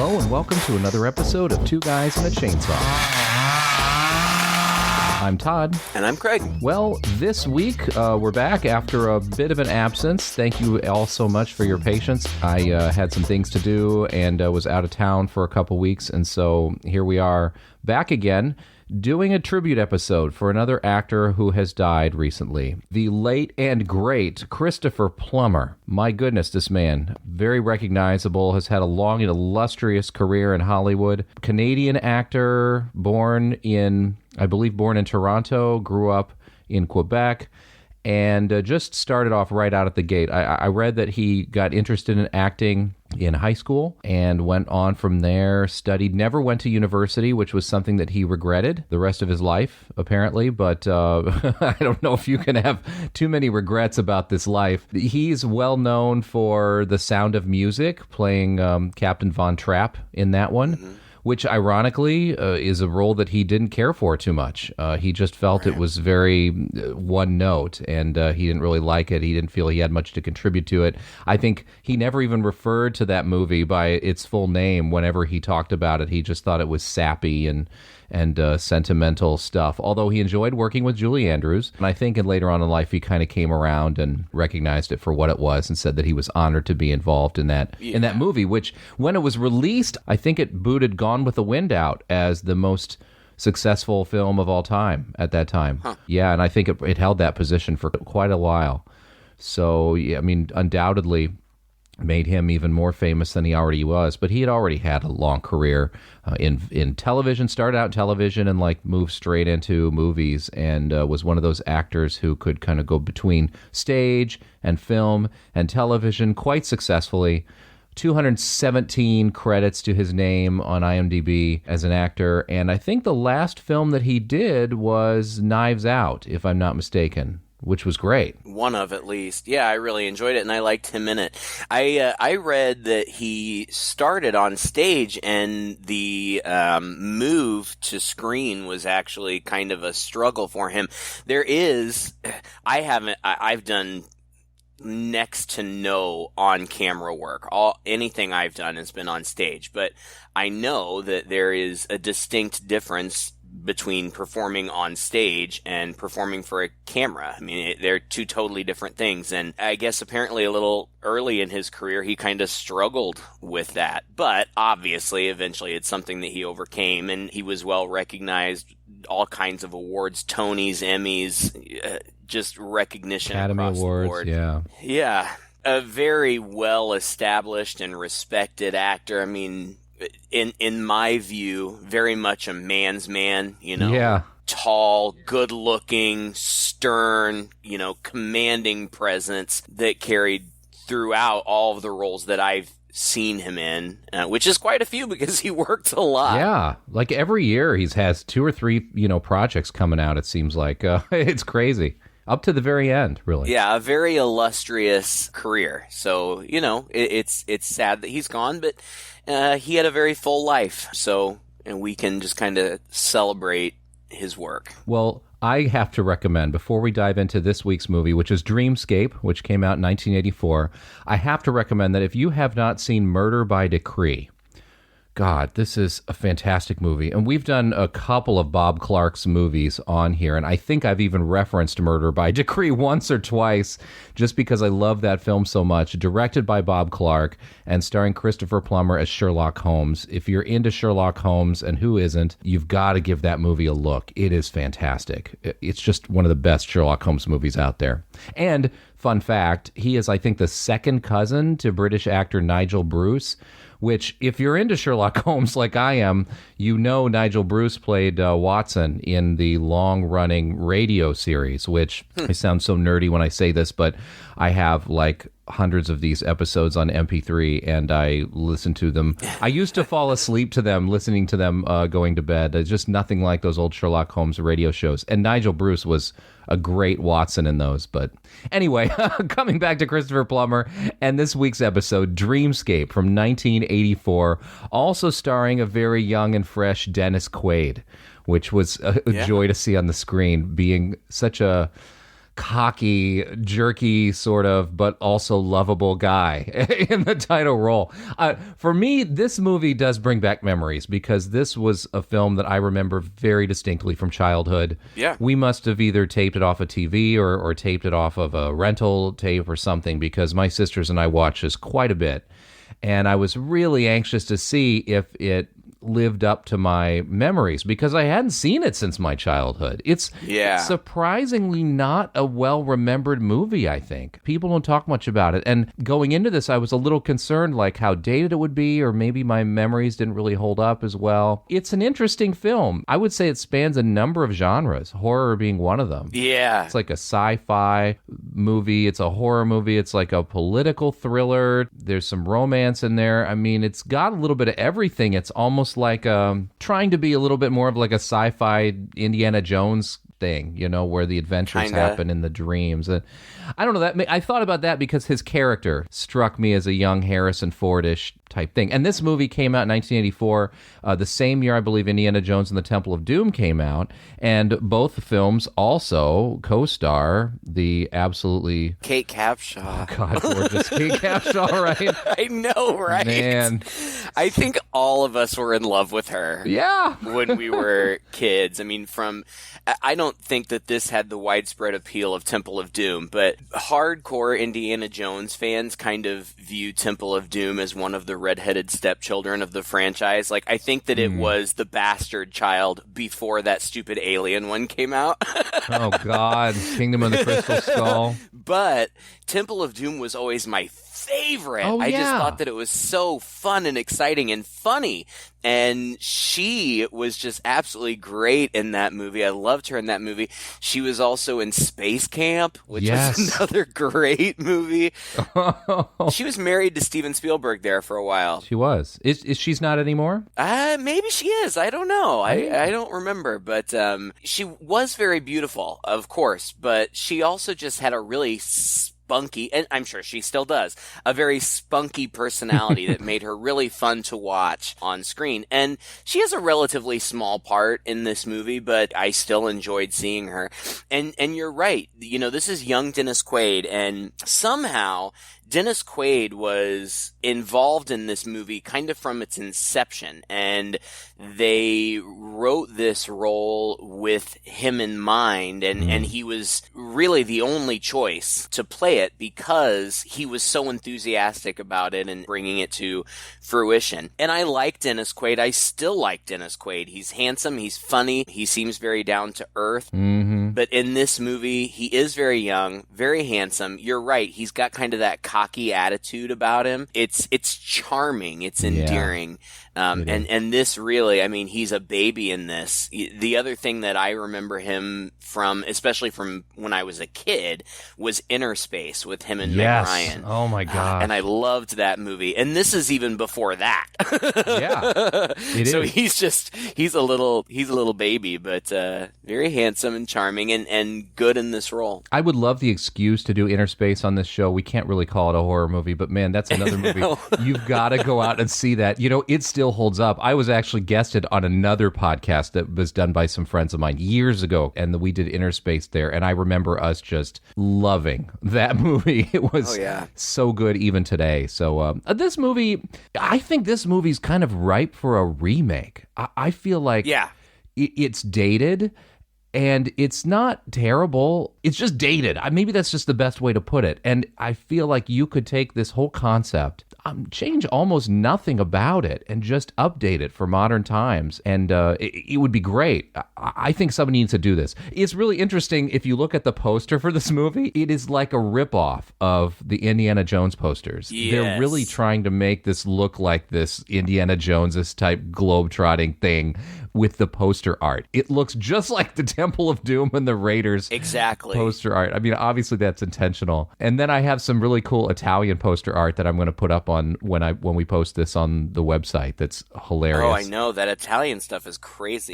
Hello and welcome to another episode of Two Guys and a Chainsaw. I'm Todd. And I'm Craig. Well, this week we're back after a bit of an absence. Thank you all so much for your patience. I had some things to do and was out of town for a couple weeks, and so here we are back again doing a tribute episode for another actor who has died recently. The late and great Christopher Plummer. My goodness, this man, very recognizable, has had a long and illustrious career in Hollywood. Canadian actor, born in Toronto, grew up in Quebec, and just started off right out at the gate. I read that he got interested in acting in high school and went on from there, studied, never went to university, which was something that he regretted the rest of his life, apparently, but I don't know if you can have too many regrets about this life. He's well known for The Sound of Music, playing Captain Von Trapp in that one. Mm-hmm. Which, ironically, is a role that he didn't care for too much. He just felt it was very one note, and he didn't really like it. He didn't feel he had much to contribute to it. I think he never even referred to that movie by its full name whenever he talked about it. He just thought it was sappy and sentimental stuff, although he enjoyed working with Julie Andrews. And I think later on in life, he kind of came around and recognized it for what it was and said that he was honored to be involved in that movie, which, when it was released, I think it booted Gone with the Wind out as the most successful film of all time at that time. Huh. Yeah, and I think it held that position for quite a while. So, yeah, I mean, undoubtedly made him even more famous than he already was, but he had already had a long career in television, started out in television and moved straight into movies, and was one of those actors who could kind of go between stage and film and television quite successfully. 217 credits to his name on IMDb as an actor, and I think the last film that he did was Knives Out, if I'm not mistaken, which was great. One of, at least. Yeah, I really enjoyed it, and I liked him in it. I read that he started on stage, and the move to screen was actually kind of a struggle for him. I've done next to no on-camera work. Anything I've done has been on stage, but I know that there is a distinct difference between performing on stage and performing for a camera. I mean, they're two totally different things. And I guess apparently a little early in his career, he kind of struggled with that. But obviously, eventually, it's something that he overcame, and he was well recognized. All kinds of awards, Tonys, Emmys, just recognition Academy across Awards, the board. Yeah. Yeah. A very well-established and respected actor. I mean, in my view, very much a man's man, Yeah. Tall, good-looking, stern, commanding presence that carried throughout all of the roles that I've seen him in, which is quite a few because he worked a lot. Yeah, every year he has 2 or 3, projects coming out, it seems like. It's crazy. Up to the very end, really. Yeah, a very illustrious career. So, it's sad that he's gone, but he had a very full life, and we can just kind of celebrate his work. Well, I have to recommend, before we dive into this week's movie, which is Dreamscape, which came out in 1984, I have to recommend that if you have not seen Murder by Decree, God, this is a fantastic movie. And we've done a couple of Bob Clark's movies on here, and I think I've even referenced Murder by Decree once or twice just because I love that film so much. Directed by Bob Clark and starring Christopher Plummer as Sherlock Holmes. If you're into Sherlock Holmes, and who isn't, you've got to give that movie a look. It is fantastic. It's just one of the best Sherlock Holmes movies out there. And, fun fact, he is, I think, the second cousin to British actor Nigel Bruce, which, if you're into Sherlock Holmes like I am, Nigel Bruce played Watson in the long-running radio series, which I sound so nerdy when I say this, but I have hundreds of these episodes on MP3, and I listen to them. I used to fall asleep to them, listening to them going to bed. It's just nothing like those old Sherlock Holmes radio shows. And Nigel Bruce was a great Watson in those. But anyway, coming back to Christopher Plummer and this week's episode, Dreamscape from 1984, also starring a very young and fresh Dennis Quaid, which was a joy to see on the screen, being such a cocky, jerky sort of, but also lovable guy in the title role. For me, this movie does bring back memories because this was a film that I remember very distinctly from childhood. Yeah. We must have either taped it off a TV or taped it off of a rental tape or something because my sisters and I watched this quite a bit. And I was really anxious to see if it lived up to my memories because I hadn't seen it since my childhood. It's surprisingly not a well-remembered movie, I think. People don't talk much about it. And going into this, I was a little concerned like how dated it would be, or maybe my memories didn't really hold up as well. It's an interesting film. I would say it spans a number of genres, horror being one of them. Yeah. It's like a sci-fi movie. It's a horror movie. It's like a political thriller. There's some romance in there. I mean, it's got a little bit of everything. It's almost like trying to be a little bit more of like a sci-fi Indiana Jones thing, you know, where the adventures happen in the dreams. I don't know, I thought about that because his character struck me as a young Harrison Ford-ish type thing. And this movie came out in 1984, the same year I believe Indiana Jones and the Temple of Doom came out, and both films also co-star the absolutely... Kate Capshaw. Oh, God, gorgeous Kate Capshaw, right? I know, right? Man. I think all of us were in love with her. Yeah. When we were kids. I mean, I don't think that this had the widespread appeal of Temple of Doom, but hardcore Indiana Jones fans kind of view Temple of Doom as one of the redheaded stepchildren of the franchise. Like, I think that it was the bastard child before that stupid alien one came out. Oh, God. Kingdom of the Crystal Skull. But Temple of Doom was always my favorite. Oh, yeah. I just thought that it was so fun and exciting and funny. And she was just absolutely great in that movie. I loved her in that movie. She was also in Space Camp, which was another great movie. She was married to Steven Spielberg there for a while. She was. Is she's not anymore? Maybe she is. I don't know. I don't remember. But she was very beautiful, of course. But she also just had a really spunky, and I'm sure she still does, a very spunky personality that made her really fun to watch on screen. And she has a relatively small part in this movie, but I still enjoyed seeing her. And you're right. You know, this is young Dennis Quaid, and somehow Dennis Quaid was involved in this movie kind of from its inception, and they wrote this role with him in mind, and he was really the only choice to play it because he was so enthusiastic about it and bringing it to fruition. And I like Dennis Quaid. I still like Dennis Quaid. He's handsome. He's funny. He seems very down to earth. Mm-hmm. But in this movie, he is very young, very handsome. You're right. He's got kind of that cocky attitude about him. It's charming. It's endearing. And this really, I mean, he's a baby in this. The other thing that I remember him from, especially from when I was a kid, was Inner Space with him and Meg Ryan. Oh my God. And I loved that movie. And this is even before that. Yeah. So he's a little baby, but very handsome and charming and good in this role. I would love the excuse to do Inner Space on this show. We can't really call it a horror movie, but man, that's another movie. You've got to go out and see that. You know, it still holds up. I was actually guested on another podcast that was done by some friends of mine years ago, and we did Inner Space there, and I remember us just loving that movie. It was so good even today. So this movie, I think this movie's kind of ripe for a remake. I feel like it's dated, and it's not terrible. It's just dated. Maybe that's just the best way to put it. And I feel like you could take this whole concept, change almost nothing about it, and just update it for modern times. And it would be great. I think somebody needs to do this. It's really interesting. If you look at the poster for this movie, it is like a ripoff of the Indiana Jones posters. Yes. They're really trying to make this look like this Indiana Jones type globetrotting thing with the poster art. It looks just like the Temple of Doom and the Raiders poster art. I mean, obviously that's intentional. And then I have some really cool Italian poster art that I'm going to put up on when we post this on the website. That's hilarious. Oh, I know. That Italian stuff is crazy.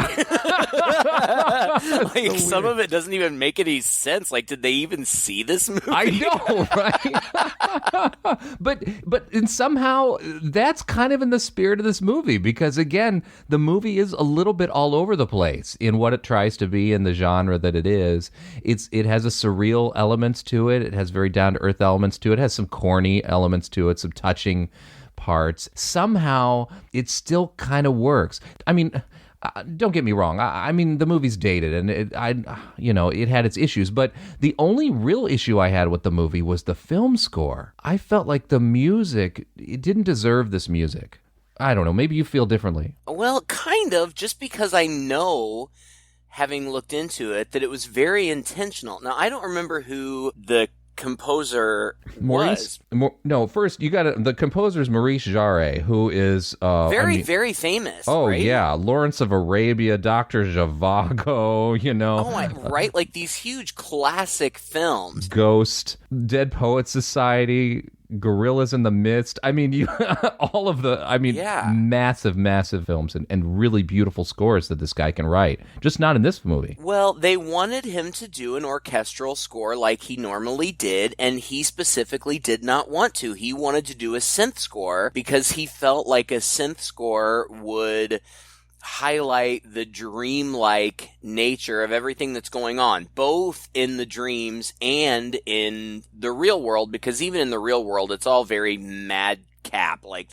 Some of it doesn't even make any sense. Like, did they even see this movie? I know, right? But and somehow that's kind of in the spirit of this movie, because again, the movie is a little little bit all over the place in what it tries to be and the genre that it is. It has a surreal elements to it. It has very down-to-earth elements to it. It has some corny elements to it, some touching parts. Somehow, it still kind of works. I mean, don't get me wrong. I mean, the movie's dated, and it had its issues. But the only real issue I had with the movie was the film score. I felt like the music, it didn't deserve this music. I don't know. Maybe you feel differently. Well, kind of, just because I know, having looked into it, that it was very intentional. Now, I don't remember who the composer Maurice? was. No, first, the composer is Maurice Jarre, who is... very famous, Oh, right? yeah. Lawrence of Arabia, Dr. Zhivago, Right? Like these huge classic films. Ghost, Dead Poets Society, Gorillas in the Midst. I mean, massive, massive films and really beautiful scores that this guy can write. Just not in this movie. Well, they wanted him to do an orchestral score like he normally did, and he specifically did not want to. He wanted to do a synth score because he felt like a synth score would highlight the dreamlike nature of everything that's going on, both in the dreams and in the real world, because even in the real world, it's all very madcap. Like,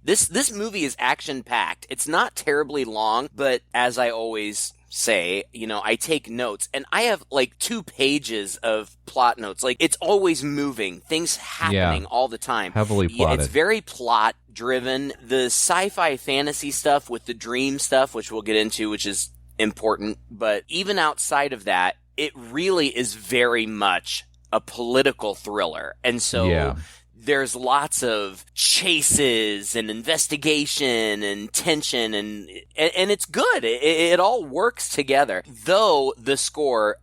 this movie is action-packed. It's not terribly long, but as I always say, I take notes, and I have like 2 pages of plot notes. Like, it's always moving, things happening all the time. Heavily plotted. It's very plot driven. The sci-fi fantasy stuff with the dream stuff, which we'll get into, which is important, but even outside of that, it really is very much a political thriller. And so there's lots of chases and investigation and tension, and it's good. It all works together. Though the score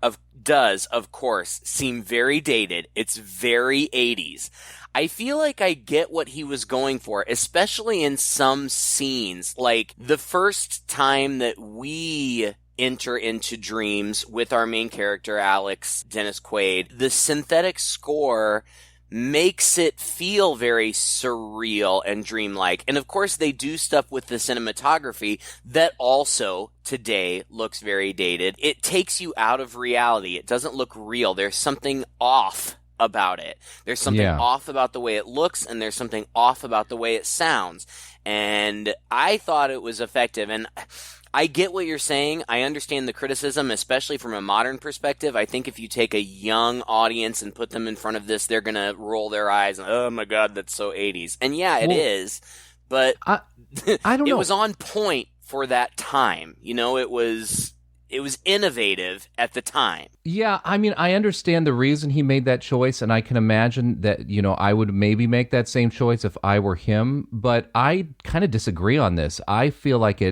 does, of course, seem very dated. It's very 80s. I feel like I get what he was going for, especially in some scenes. Like the first time that we enter into dreams with our main character, Alex, Dennis Quaid, the synthetic score makes it feel very surreal and dreamlike. And of course, they do stuff with the cinematography that also today looks very dated. It takes you out of reality. It doesn't look real. There's something off about it. There's something off about the way it looks, and there's something off about the way it sounds. And I thought it was effective. And I get what you're saying. I understand the criticism, especially from a modern perspective. I think if you take a young audience and put them in front of this, they're going to roll their eyes and, oh my God, that's so 80s. And yeah, it is. But I don't know. It was on point for that time. It was innovative at the time. Yeah, I mean, I understand the reason he made that choice, and I can imagine that, I would maybe make that same choice if I were him, but I kind of disagree on this. I feel like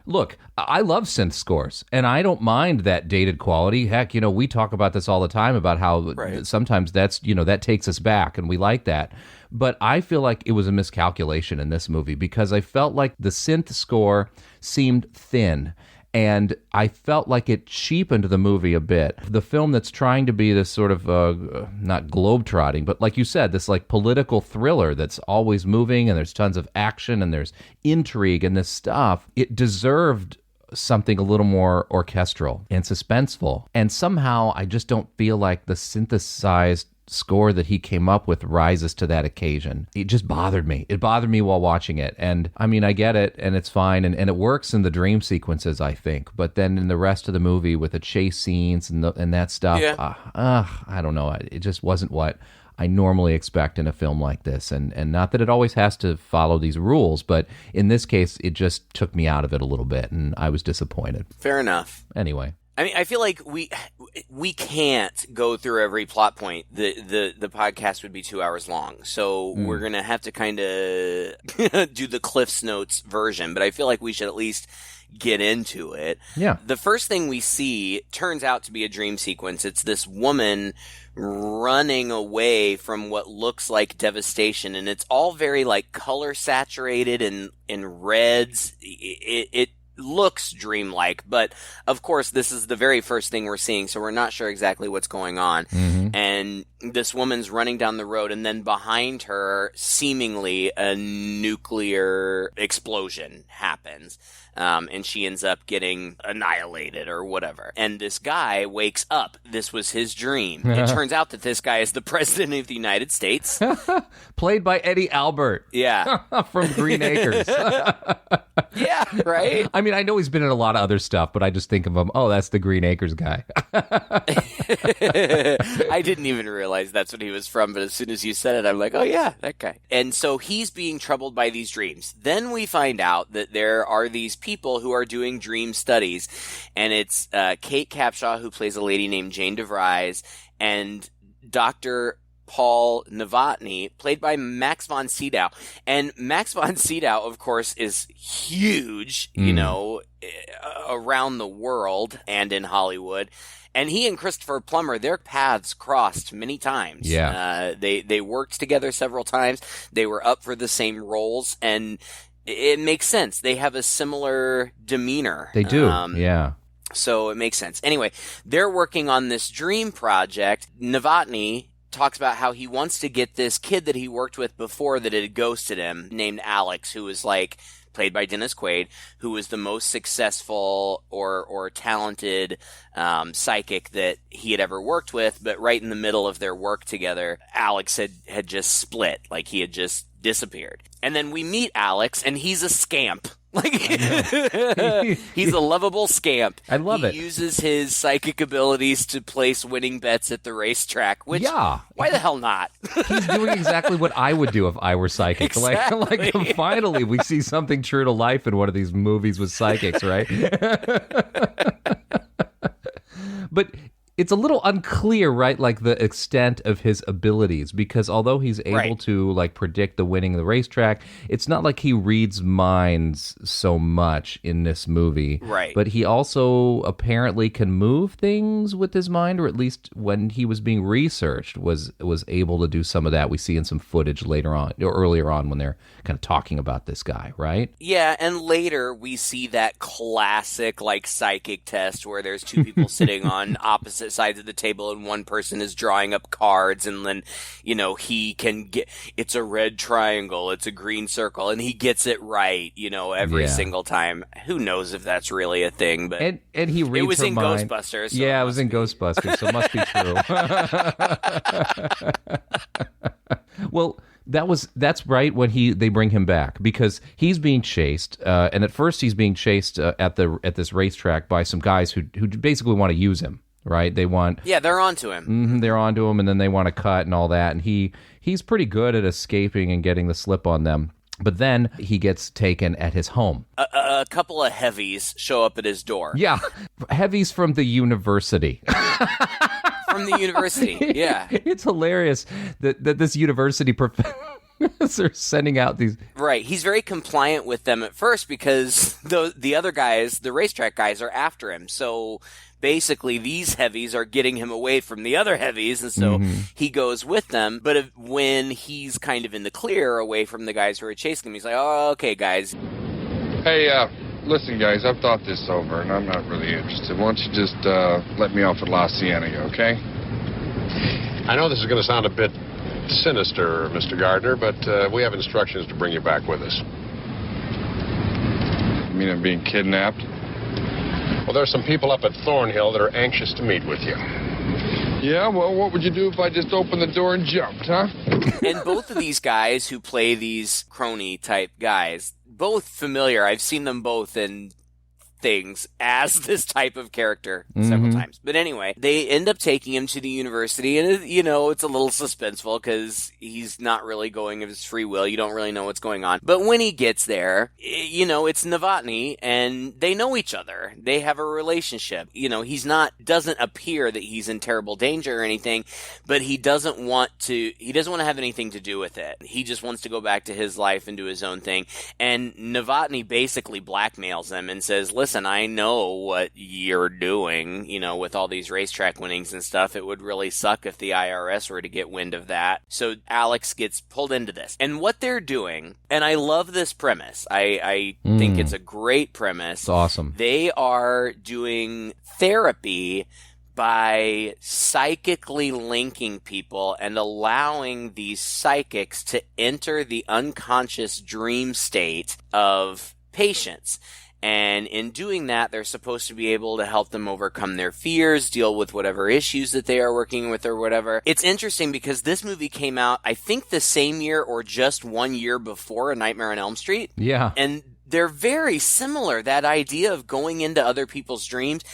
look, I love synth scores, and I don't mind that dated quality. Heck, we talk about this all the time about how sometimes that's, that takes us back, and we like that. But I feel like it was a miscalculation in this movie because I felt like the synth score seemed thin. And I felt like it cheapened the movie a bit. The film that's trying to be this sort of, not globetrotting, but like you said, this like political thriller that's always moving and there's tons of action and there's intrigue and this stuff, it deserved something a little more orchestral and suspenseful. And somehow I just don't feel like the synthesized score that he came up with rises to that occasion. It just bothered me. It bothered me while watching it. And I mean, I get it, and it's fine, and it works in the dream sequences, I think. But then in the rest of the movie with the chase scenes and that stuff, I don't know. It just wasn't what I normally expect in a film like this. And not that it always has to follow these rules, but in this case, it just took me out of it a little bit, and I was disappointed. Fair enough. Anyway. I mean, I feel like we can't go through every plot point. The podcast would be 2 hours long, so we're gonna have to kind of do the Cliff's Notes version. But I feel like we should at least get into it. Yeah. The first thing we see turns out to be a dream sequence. It's this woman running away from what looks like devastation, and it's all very like color saturated and in reds. It looks dreamlike, but of course this is the very first thing we're seeing, so we're not sure exactly what's going on. And this woman's running down the road, and then behind her, seemingly a nuclear explosion happens. And she ends up getting annihilated or whatever. And this guy wakes up. This was his dream. It turns out that this guy is the president of the United States. Played by Eddie Albert. Yeah. From Green Acres. Yeah, right? I mean, I know he's been in a lot of other stuff, but I just think of him, oh, that's the Green Acres guy. I didn't even realize that's what he was from, but as soon as you said it, I'm like, oh yeah, that guy. And so he's being troubled by these dreams. Then we find out that there are these people who are doing dream studies, and it's Kate Capshaw, who plays a lady named Jane DeVries, and Dr. Paul Novotny, played by Max von Sydow. And Max von Sydow, of course, is huge, you know, around the world and in Hollywood. And he and Christopher Plummer, their paths crossed many times. Yeah. They worked together several times. They were up for the same roles, and it makes sense. They have a similar demeanor. They do, yeah. So it makes sense. Anyway, they're working on this dream project. Novotny talks about how he wants to get this kid that he worked with before that had ghosted him, named Alex, who was like played by Dennis Quaid, who was the most successful or talented psychic that he had ever worked with. But right in the middle of their work together, Alex had just split, like he had just disappeared. And then we meet Alex, and he's a scamp. Like he's a lovable scamp. I love it. He uses his psychic abilities to place winning bets at the racetrack. Which, why the hell not? He's doing exactly what I would do if I were psychic. Exactly. Like finally, we see something true to life in one of these movies with psychics, right? But it's a little unclear, right? Like the extent of his abilities, because although he's able to like predict the winning of the racetrack, it's not like he reads minds so much in this movie. Right. But he also apparently can move things with his mind, or at least when he was being researched, was able to do some of that. We see in some footage later on, or earlier on, when they're kind of talking about this guy, right? Yeah, and later we see that classic like psychic test where there's two people sitting on opposite sides of the table, and one person is drawing up cards, and then, you know, he can get, it's a red triangle, it's a green circle, and he gets it right, you know, every single time. Who knows if that's really a thing, but and he reads it was her in mind. Ghostbusters. So yeah, it was in Ghostbusters, so it must be true. Well, that's right when they bring him back, because he's being chased, and at first he's being chased at this racetrack by some guys who basically want to use him. Right, they're onto him. They're onto him, and then they want to cut and all that. And he's pretty good at escaping and getting the slip on them. But then he gets taken at his home. A couple of heavies show up at his door. Yeah, heavies from the university. From the university, yeah. It's hilarious that this university professor sending out these. Right, he's very compliant with them at first because the other guys, the racetrack guys, are after him. So basically, these heavies are getting him away from the other heavies, and so he goes with them. But when he's kind of in the clear away from the guys who are chasing him, he's like, oh, okay, guys. Hey, listen, guys, I've thought this over, and I'm not really interested. Why don't you just let me off at La Cienega, okay? I know this is going to sound a bit sinister, Mr. Gardner, but we have instructions to bring you back with us. You mean I'm being kidnapped? Well, there's some people up at Thornhill that are anxious to meet with you. Yeah, well, what would you do if I just opened the door and jumped, huh? And both of these guys who play these crony-type guys, both familiar. I've seen them both in things as this type of character several times. But anyway, they end up taking him to the university, and you know, it's a little suspenseful because he's not really going of his free will. You don't really know what's going on. But when he gets there, you know, it's Novotny, and they know each other. They have a relationship. You know, doesn't appear that he's in terrible danger or anything, but he doesn't want to have anything to do with it. He just wants to go back to his life and do his own thing. And Novotny basically blackmails him and says, listen, listen, I know what you're doing, with all these racetrack winnings and stuff. It would really suck if the IRS were to get wind of that. So Alex gets pulled into this. And what they're doing, and I love this premise. I think it's a great premise. It's awesome. They are doing therapy by psychically linking people and allowing these psychics to enter the unconscious dream state of patients. And in doing that, they're supposed to be able to help them overcome their fears, deal with whatever issues that they are working with or whatever. It's interesting because this movie came out, I think, the same year or just 1 year before A Nightmare on Elm Street. Yeah. And they're very similar, that idea of going into other people's dreams.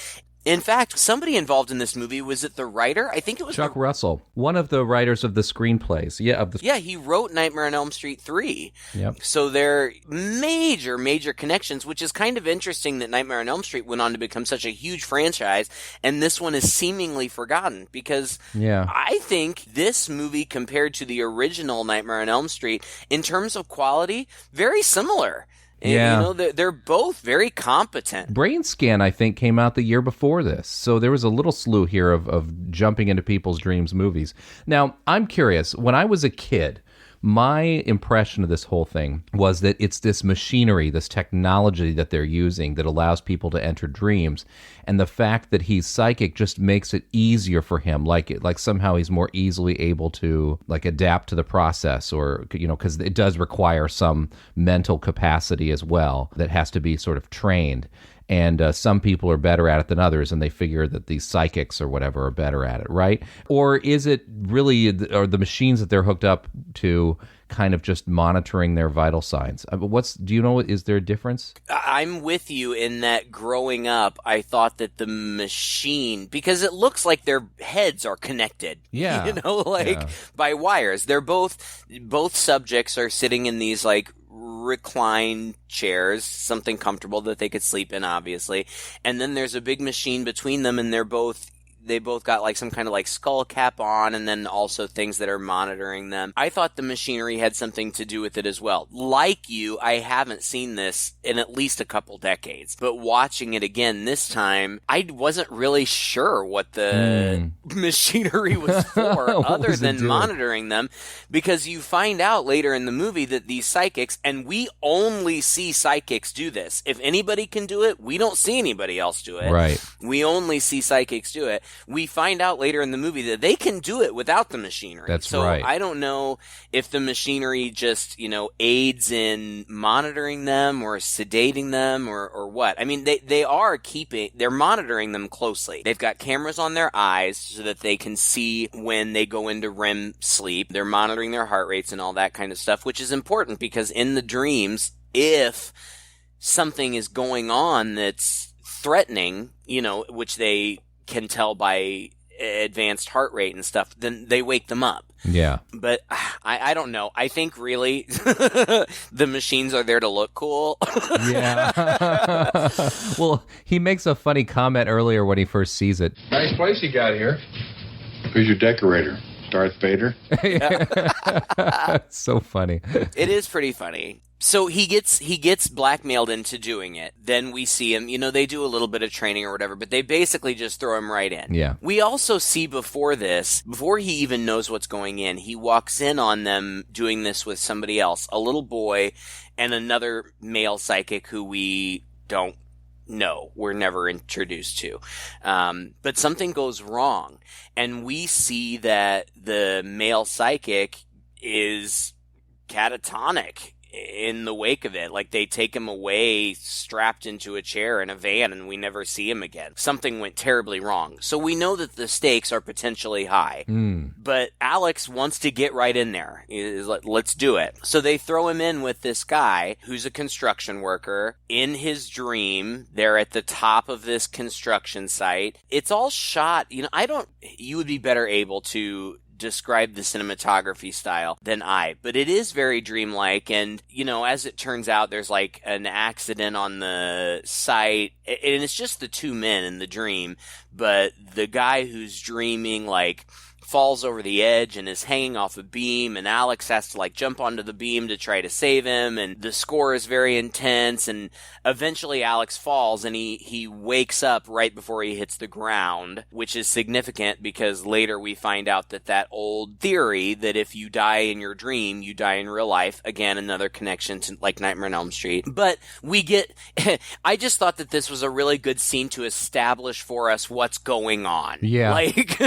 In fact, somebody involved in this movie, was it the writer? I think it was Chuck Russell, one of the writers of the screenplays. Yeah, he wrote Nightmare on Elm Street 3. Yep. So they're major connections, which is kind of interesting that Nightmare on Elm Street went on to become such a huge franchise, and this one is seemingly forgotten, because I think this movie, compared to the original Nightmare on Elm Street, in terms of quality, very similar. And, they're both very competent. Brain Scan, I think, came out the year before this. So there was a little slew here of jumping into people's dreams movies. Now, I'm curious. When I was a kid, my impression of this whole thing was that it's this machinery, this technology that they're using that allows people to enter dreams. And the fact that he's psychic just makes it easier for him. Like somehow he's more easily able to adapt to the process, or, because it does require some mental capacity as well that has to be sort of trained. And some people are better at it than others, and they figure that these psychics or whatever are better at it, right? Or is it really, are the machines that they're hooked up to kind of just monitoring their vital signs? Do you know, is there a difference? I'm with you in that growing up, I thought that the machine, because it looks like their heads are connected. Yeah. By wires. They're both subjects are sitting in these recline chairs, something comfortable that they could sleep in, obviously. And then there's a big machine between them, and they both got some kind of skull cap on, and then also things that are monitoring them. I thought the machinery had something to do with it as well. Like you, I haven't seen this in at least a couple decades, but watching it again this time, I wasn't really sure what the machinery was for other than monitoring them, because you find out later in the movie that these psychics, and we only see psychics do this. If anybody can do it, we don't see anybody else do it. Right. We only see psychics do it. We find out later in the movie that they can do it without the machinery. That's right. So I don't know if the machinery just, aids in monitoring them or sedating them or what. I mean, they're monitoring them closely. They've got cameras on their eyes so that they can see when they go into REM sleep. They're monitoring their heart rates and all that kind of stuff, which is important because in the dreams, if something is going on that's threatening, which they can tell by advanced heart rate and stuff, then they wake them up. Yeah. But I don't know. I think really the machines are there to look cool. Yeah. Well, he makes a funny comment earlier when he first sees it. Nice place you got here. Who's your decorator? Darth Vader? It's so funny. It is pretty funny. So he gets blackmailed into doing it. Then we see him, they do a little bit of training or whatever, but they basically just throw him right in. Yeah. We also see before he even knows what's going in, he walks in on them doing this with somebody else, a little boy and another male psychic who we don't know, we're never introduced to. But something goes wrong, and we see that the male psychic is catatonic in the wake of it. They take him away strapped into a chair in a van, and we never see him again. Something went terribly wrong. So we know that the stakes are potentially high. But Alex wants to get right in there. He's like, let's do it. So they throw him in with this guy who's a construction worker. In his dream, they're at the top of this construction site. It's all shot, you would be better able to describe the cinematography style than I, but it is very dreamlike. And, as it turns out, there's an accident on the site, and it's just the two men in the dream, but the guy who's dreaming falls over the edge and is hanging off a beam, and Alex has to like jump onto the beam to try to save him, and the score is very intense, and eventually Alex falls and he wakes up right before he hits the ground, which is significant because later we find out that old theory that if you die in your dream, you die in real life. Again, another connection to like Nightmare on Elm Street. But we get, I just thought that this was a really good scene to establish for us what's going on. Yeah. Like,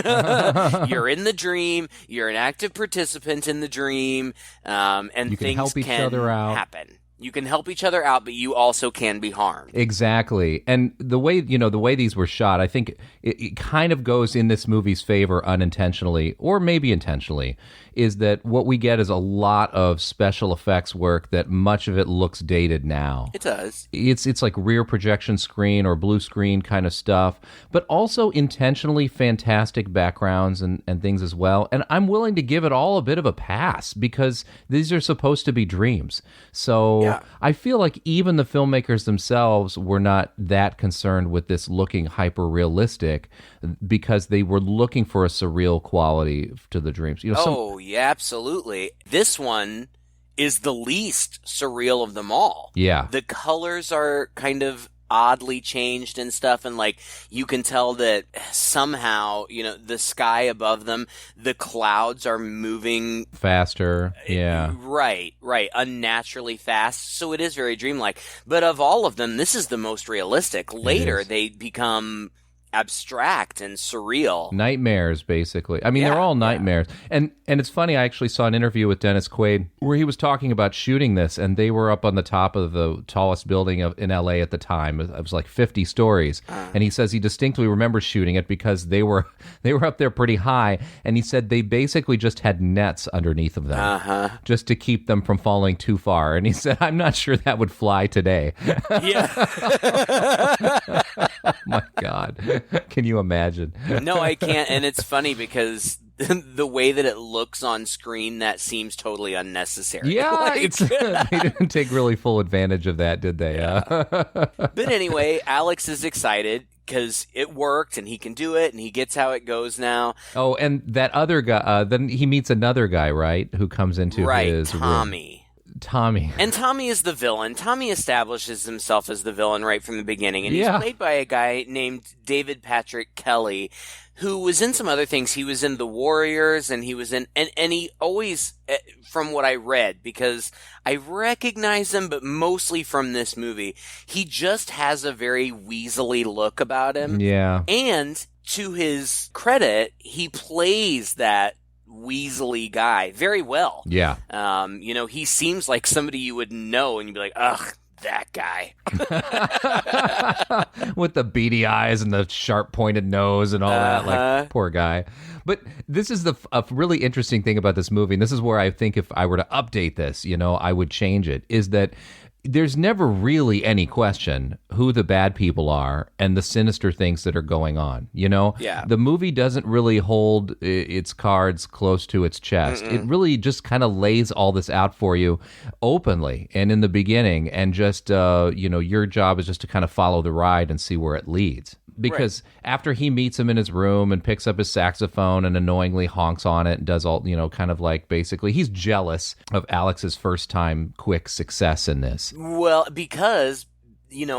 you're in the dream, you're an active participant in the dream, and you can things help each other out. happen. You can help each other out, but you also can be harmed. Exactly. And the way these were shot, I think it kind of goes in this movie's favor unintentionally, or maybe intentionally, is that what we get is a lot of special effects work that much of it looks dated now. It does. It's like rear projection screen or blue screen kind of stuff, but also intentionally fantastic backgrounds and things as well. And I'm willing to give it all a bit of a pass because these are supposed to be dreams. So yeah. I feel like even the filmmakers themselves were not that concerned with this looking hyper realistic because they were looking for a surreal quality to the dreams. Yeah, absolutely. This one is the least surreal of them all. Yeah. The colors are kind of oddly changed and stuff, and like you can tell that somehow, the sky above them, the clouds are moving faster. Yeah. Right. Unnaturally fast. So it is very dreamlike. But of all of them, this is the most realistic. Later, they become abstract and surreal. Nightmares, basically. I mean, they're all nightmares. Yeah. And it's funny, I actually saw an interview with Dennis Quaid where he was talking about shooting this, and they were up on the top of the tallest building in LA at the time. It was like 50 stories. And he says he distinctly remembers shooting it because they were up there pretty high, and he said they basically just had nets underneath of them just to keep them from falling too far. And he said, I'm not sure that would fly today. Yeah. My God. Can you imagine? No, I can't. And it's funny because the way that it looks on screen, that seems totally unnecessary. Yeah, they didn't take really full advantage of that, did they? Yeah. But anyway, Alex is excited because it worked and he can do it and he gets how it goes now. Oh, and that other guy, then he meets another guy, right, who comes into his Tommy. room. Tommy. And Tommy is the villain. Tommy establishes himself as the villain right from the beginning. And he's played by a guy named David Patrick Kelly, who was in some other things. He was in The Warriors, and he was in... And he always, from what I read, because I recognize him, but mostly from this movie, he just has a very weaselly look about him. Yeah. And to his credit, he plays that weaselly guy very well. Yeah. He seems like somebody you would know and you'd be like, ugh, that guy. With the beady eyes and the sharp pointed nose and all that. Like, poor guy. But this is a really interesting thing about this movie, and this is where I think if I were to update this, I would change it, is that there's never really any question who the bad people are and the sinister things that are going on, Yeah. The movie doesn't really hold its cards close to its chest. It really just kind of lays all this out for you openly and in the beginning, and just, your job is just to kind of follow the ride and see where it leads. Because after he meets him in his room and picks up his saxophone and annoyingly honks on it and does all, kind of like basically he's jealous of Alex's first time quick success in this. Well, because,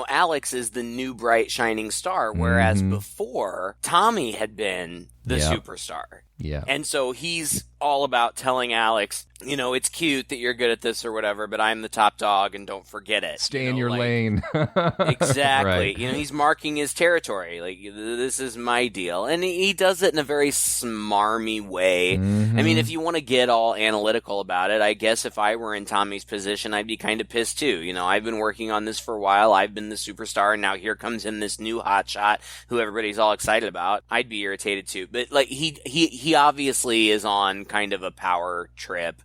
Alex is the new bright shining star, whereas before Tommy had been the superstar. Yeah. And so he's all about telling Alex, it's cute that you're good at this or whatever, but I'm the top dog and don't forget it. Stay in your lane. Exactly. Right. He's marking his territory. Like, this is my deal. And he does it in a very smarmy way. Mm-hmm. I mean, if you want to get all analytical about it, I guess if I were in Tommy's position, I'd be kind of pissed too. I've been working on this for a while. I've been the superstar, and now here comes in this new hotshot who everybody's all excited about. I'd be irritated too. But like, he obviously is on kind of a power trip.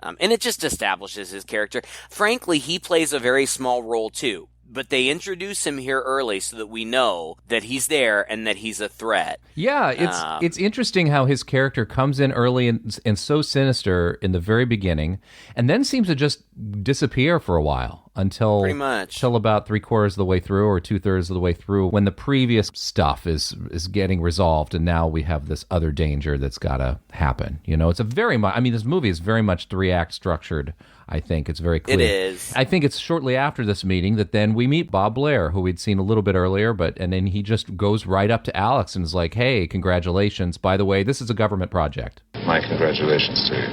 And it just establishes his character. Frankly, he plays a very small role too, but they introduce him here early so that we know that he's there and that he's a threat. Yeah, it's interesting how his character comes in early and so sinister in the very beginning, and then seems to just disappear for a while. until pretty much till about 3/4 of the way through or 2/3 of the way through, when the previous stuff is getting resolved, and now we have this other danger that's got to happen. It's a very much. I mean, this movie is very much 3-act structured. I think it's very clear. It is. I think it's shortly after this meeting that then we meet Bob Blair, who we'd seen a little bit earlier, and then he just goes right up to Alex and is like, "Hey, congratulations. By the way, this is a government project." My congratulations to you.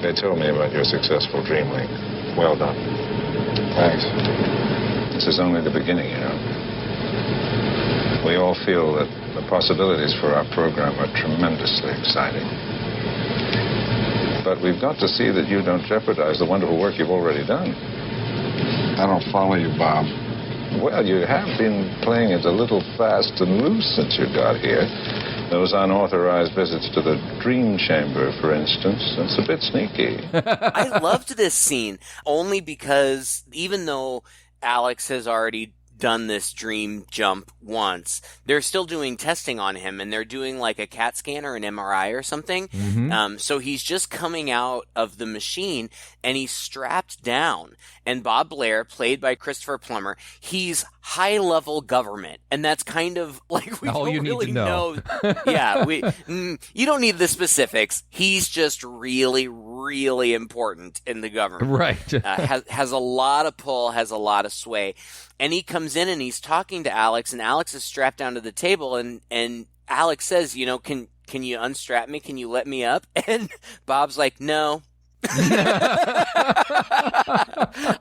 They told me about your successful dream link. Well done. Thanks. This is only the beginning, We all feel that the possibilities for our program are tremendously exciting. But we've got to see that you don't jeopardize the wonderful work you've already done. I don't follow you, Bob. Well, you have been playing it a little fast and loose since you got here. Those unauthorized visits to the dream chamber, for instance, that's a bit sneaky. I loved this scene only because even though Alex has already done this dream jump once, they're still doing testing on him, and they're doing like a CAT scan or an MRI or something. Mm-hmm. So he's just coming out of the machine and he's strapped down. And Bob Blair, played by Christopher Plummer, he's high-level government, and that's kind of like we all don't you really need to know. Yeah, you don't need the specifics. He's just really, really important in the government. Right. Has a lot of pull, has a lot of sway. And he comes in and he's talking to Alex, and Alex is strapped down to the table, and Alex says, can you unstrap me? Can you let me up? And Bob's like, no.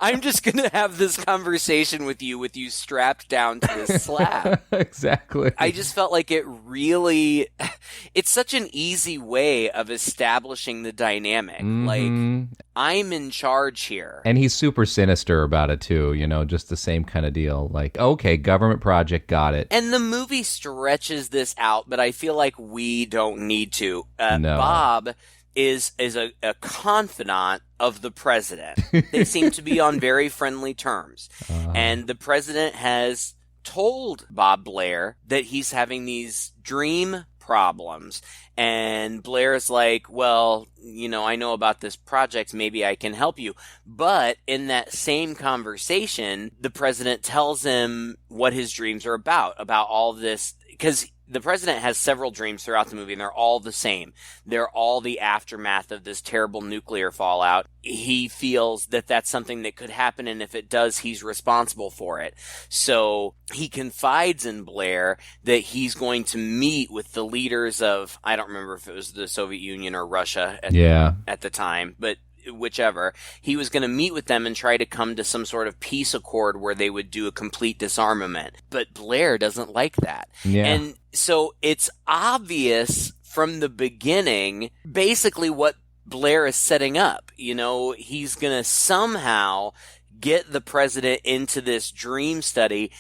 I'm just going to have this conversation with you strapped down to this slab. Exactly. I just felt like it's such an easy way of establishing the dynamic. Mm-hmm. Like, I'm in charge here. And he's super sinister about it too, just the same kind of deal. Like, okay, government project, got it. And the movie stretches this out, but I feel like we don't need to. No. Bob is a confidant of the president. They seem to be on very friendly terms. And the president has told Bob Blair that he's having these dream problems. And Blair's like, well, I know about this project. Maybe I can help you. But in that same conversation, the president tells him what his dreams are about all this, because the president has several dreams throughout the movie, and they're all the same. They're all the aftermath of this terrible nuclear fallout. He feels that that's something that could happen, and if it does, he's responsible for it. So he confides in Blair that he's going to meet with the leaders of, I don't remember if it was the Soviet Union or Russia at the time, but whichever. He was going to meet with them and try to come to some sort of peace accord where they would do a complete disarmament. But Blair doesn't like that. Yeah. And so it's obvious from the beginning basically what Blair is setting up. He's going to somehow get the president into this dream study.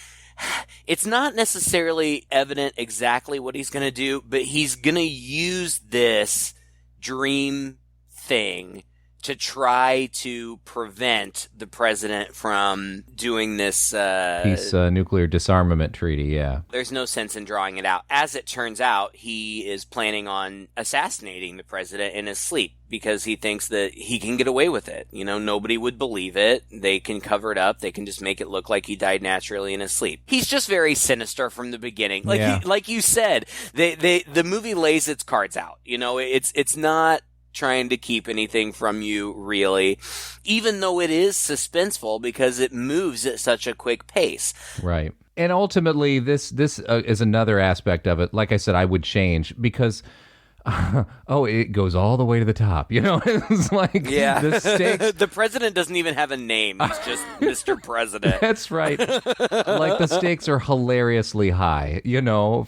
It's not necessarily evident exactly what he's going to do, but he's going to use this dream thing to try to prevent the president from doing this peace nuclear disarmament treaty. Yeah, there's no sense in drawing it out. As it turns out, he is planning on assassinating the president in his sleep because he thinks that he can get away with it. Nobody would believe it. They can cover it up. They can just make it look like he died naturally in his sleep. He's just very sinister from the beginning. Like you said, the movie lays its cards out. It's not trying to keep anything from you, really, even though it is suspenseful because it moves at such a quick pace. Right. And ultimately, this is another aspect of it. Like I said, I would change because it goes all the way to the top. It's like the stakes. The president doesn't even have a name. He's just Mr. President. That's right. Like the stakes are hilariously high,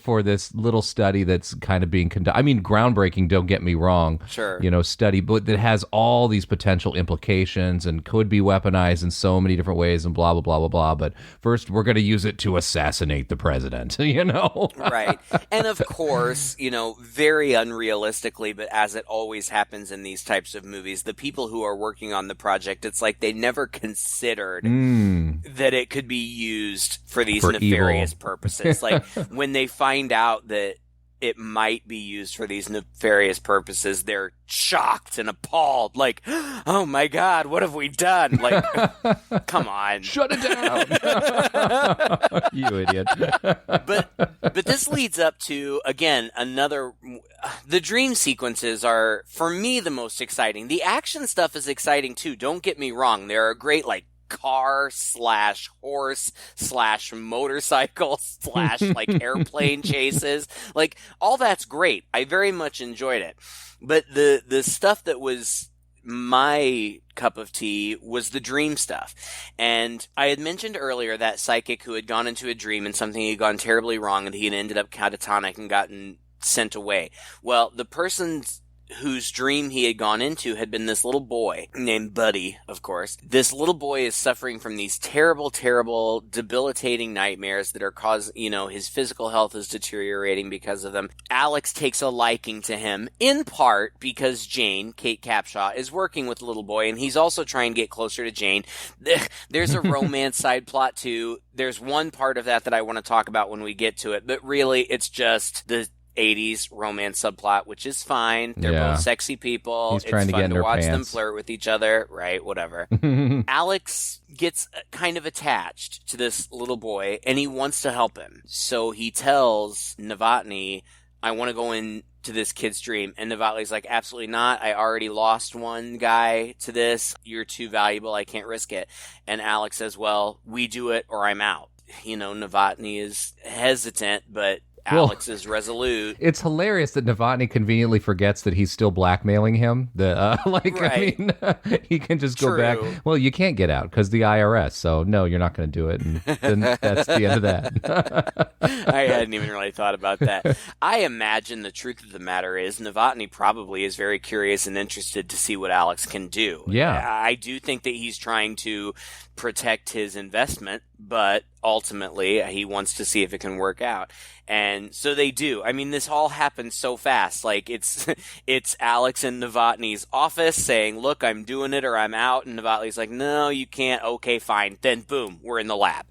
for this little study that's kind of being conducted. I mean, groundbreaking, don't get me wrong. Sure. Study, but that has all these potential implications and could be weaponized in so many different ways and blah, blah, blah, blah, blah. But first, we're going to use it to assassinate the president, Right. And of course, very unrealistically, but as it always happens in these types of movies, the people who are working on the project, it's like they never considered that it could be used for these nefarious purposes. Like when they find out that it might be used for these nefarious purposes, they're shocked and appalled. Like, oh my God, what have we done? Like, come on. Shut it down. You idiot. But this leads up to, again, the dream sequences are, for me, the most exciting. The action stuff is exciting too. Don't get me wrong. There are great, like, car/horse/motorcycle/ like airplane chases. Like, all that's great. I very much enjoyed it. But the stuff that was my cup of tea was the dream stuff. And I had mentioned earlier that psychic who had gone into a dream and something had gone terribly wrong and he had ended up catatonic and gotten sent away. Well, the person's whose dream he had gone into had been this little boy named Buddy, of course. This little boy is suffering from these terrible, terrible, debilitating nightmares that are his physical health is deteriorating because of them. Alex takes a liking to him, in part because Jane, Kate Capshaw, is working with the little boy, and he's also trying to get closer to Jane. There's a romance side plot, too. There's one part of that I want to talk about when we get to it, but really, it's just the 80s romance subplot, which is fine. They're both sexy people. He's trying to get in their watch pants. them flirt with each other, right? Whatever. Alex gets kind of attached to this little boy, and he wants to help him. So he tells Novotny, I want to go into this kid's dream. And Novotny's like, absolutely not. I already lost one guy to this. You're too valuable. I can't risk it. And Alex says, well, we do it or I'm out. Novotny is hesitant, but Alex is resolute. It's hilarious that Novotny conveniently forgets that he's still blackmailing him. Right. I mean, he can just go back. Well, you can't get out because the IRS. So no, you're not going to do it. And then that's the end of that. I hadn't even really thought about that. I imagine the truth of the matter is Novotny probably is very curious and interested to see what Alex can do. Yeah. I do think that he's trying to protect his investment, but ultimately he wants to see if it can work out. And so they do. I mean, this all happens so fast. Like, it's Alex in Novotny's office saying, look, I'm doing it or I'm out. And Novotny's like, no, you can't. Okay, fine. Then boom, we're in the lab.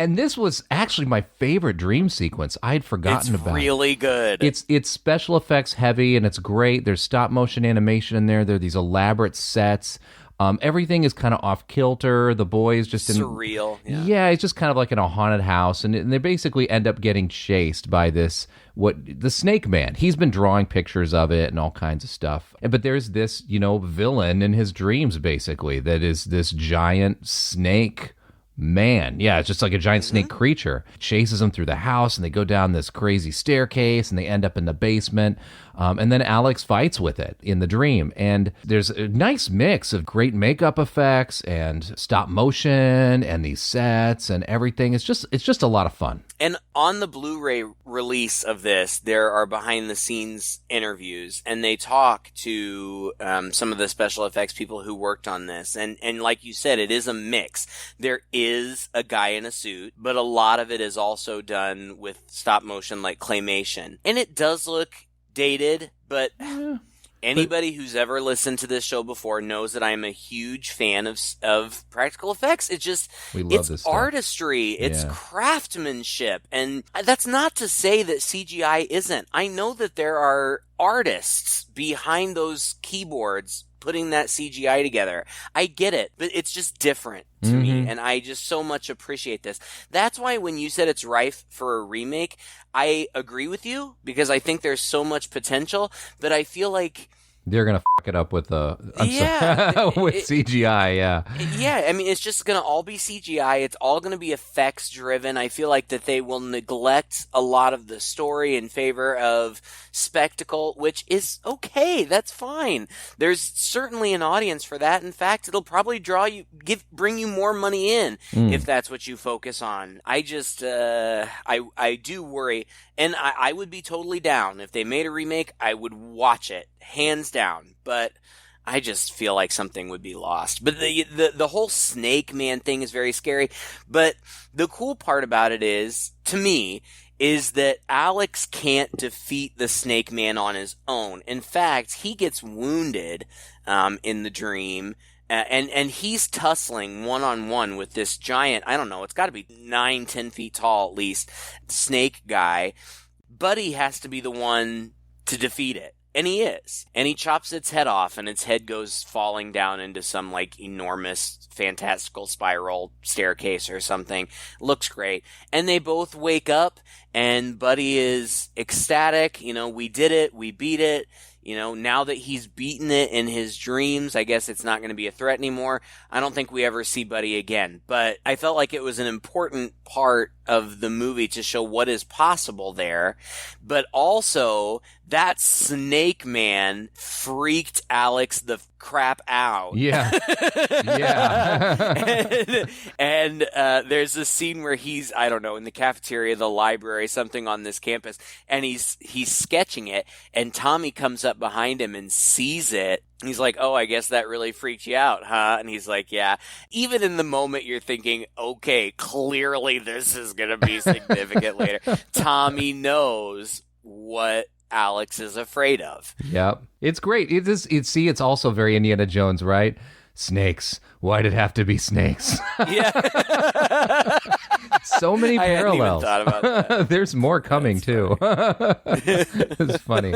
and this was actually my favorite dream sequence. I had forgotten about it. It's really good. It's special effects heavy and it's great. There's stop motion animation in there. There are these elaborate sets. Everything is kind of off kilter. The boy is just surreal. Yeah, it's just kind of like in a haunted house, and they basically end up getting chased by the Snake Man. He's been drawing pictures of it and all kinds of stuff. But there's this, villain in his dreams, basically, that is this giant snake man. Yeah, it's just like a giant snake creature. Chases them through the house, and they go down this crazy staircase, and they end up in the basement. And then Alex fights with it in the dream. And there's a nice mix of great makeup effects and stop motion and these sets and everything. It's just a lot of fun. And on the Blu-ray release of this, there are behind-the-scenes interviews, and they talk to some of the special effects people who worked on this. And like you said, it is a mix. There is a guy in a suit, but a lot of it is also done with stop motion, like claymation. And it does look dated, but anybody who's ever listened to this show before knows that I'm a huge fan of practical effects. It's artistry, it's craftsmanship, and that's not to say that CGI isn't. I know that there are artists behind those keyboards putting that CGI together. I get it, but it's just different to me, and I just so much appreciate this. That's why when you said it's rife for a remake, I agree with you, because I think there's so much potential, but I feel like they're gonna fuck it up with CGI. Yeah, I mean, it's just gonna all be CGI. It's all gonna be effects driven. I feel like that they will neglect a lot of the story in favor of spectacle, which is okay. That's fine. There's certainly an audience for that. In fact, it'll probably bring you more money in if that's what you focus on. I just, I do worry, and I would be totally down if they made a remake. I would watch it, hands down, but I just feel like something would be lost. But the whole Snake Man thing is very scary. But the cool part about it is, to me, is that Alex can't defeat the Snake Man on his own. In fact, he gets wounded in the dream And he's tussling one-on-one with this giant, I don't know, it's got to be 9-10 feet tall at least, snake guy. Buddy has to be the one to defeat it. And he is. And he chops its head off, and its head goes falling down into some, like, enormous, fantastical spiral staircase or something. Looks great. And they both wake up, and Buddy is ecstatic. You know, we did it. We beat it. You know, now that he's beaten it in his dreams, I guess it's not going to be a threat anymore. I don't think we ever see Buddy again. But I felt like it was an important part of the movie to show what is possible there. But also, that snake man freaked Alex the crap out. Yeah. Yeah. and there's a scene where he's, I don't know, in the cafeteria, the library, something on this campus, and he's sketching it, and Tommy comes up behind him and sees it. He's like, oh, I guess that really freaked you out, huh? And he's like, yeah. Even in the moment, you're thinking, okay, clearly this is going to be significant later. Tommy knows what Alex is afraid of. Yep. It's great. It's also very Indiana Jones, right? Snakes. Why'd it have to be snakes? Yeah. So many parallels. I hadn't even thought about that. There's more coming, too. It's funny.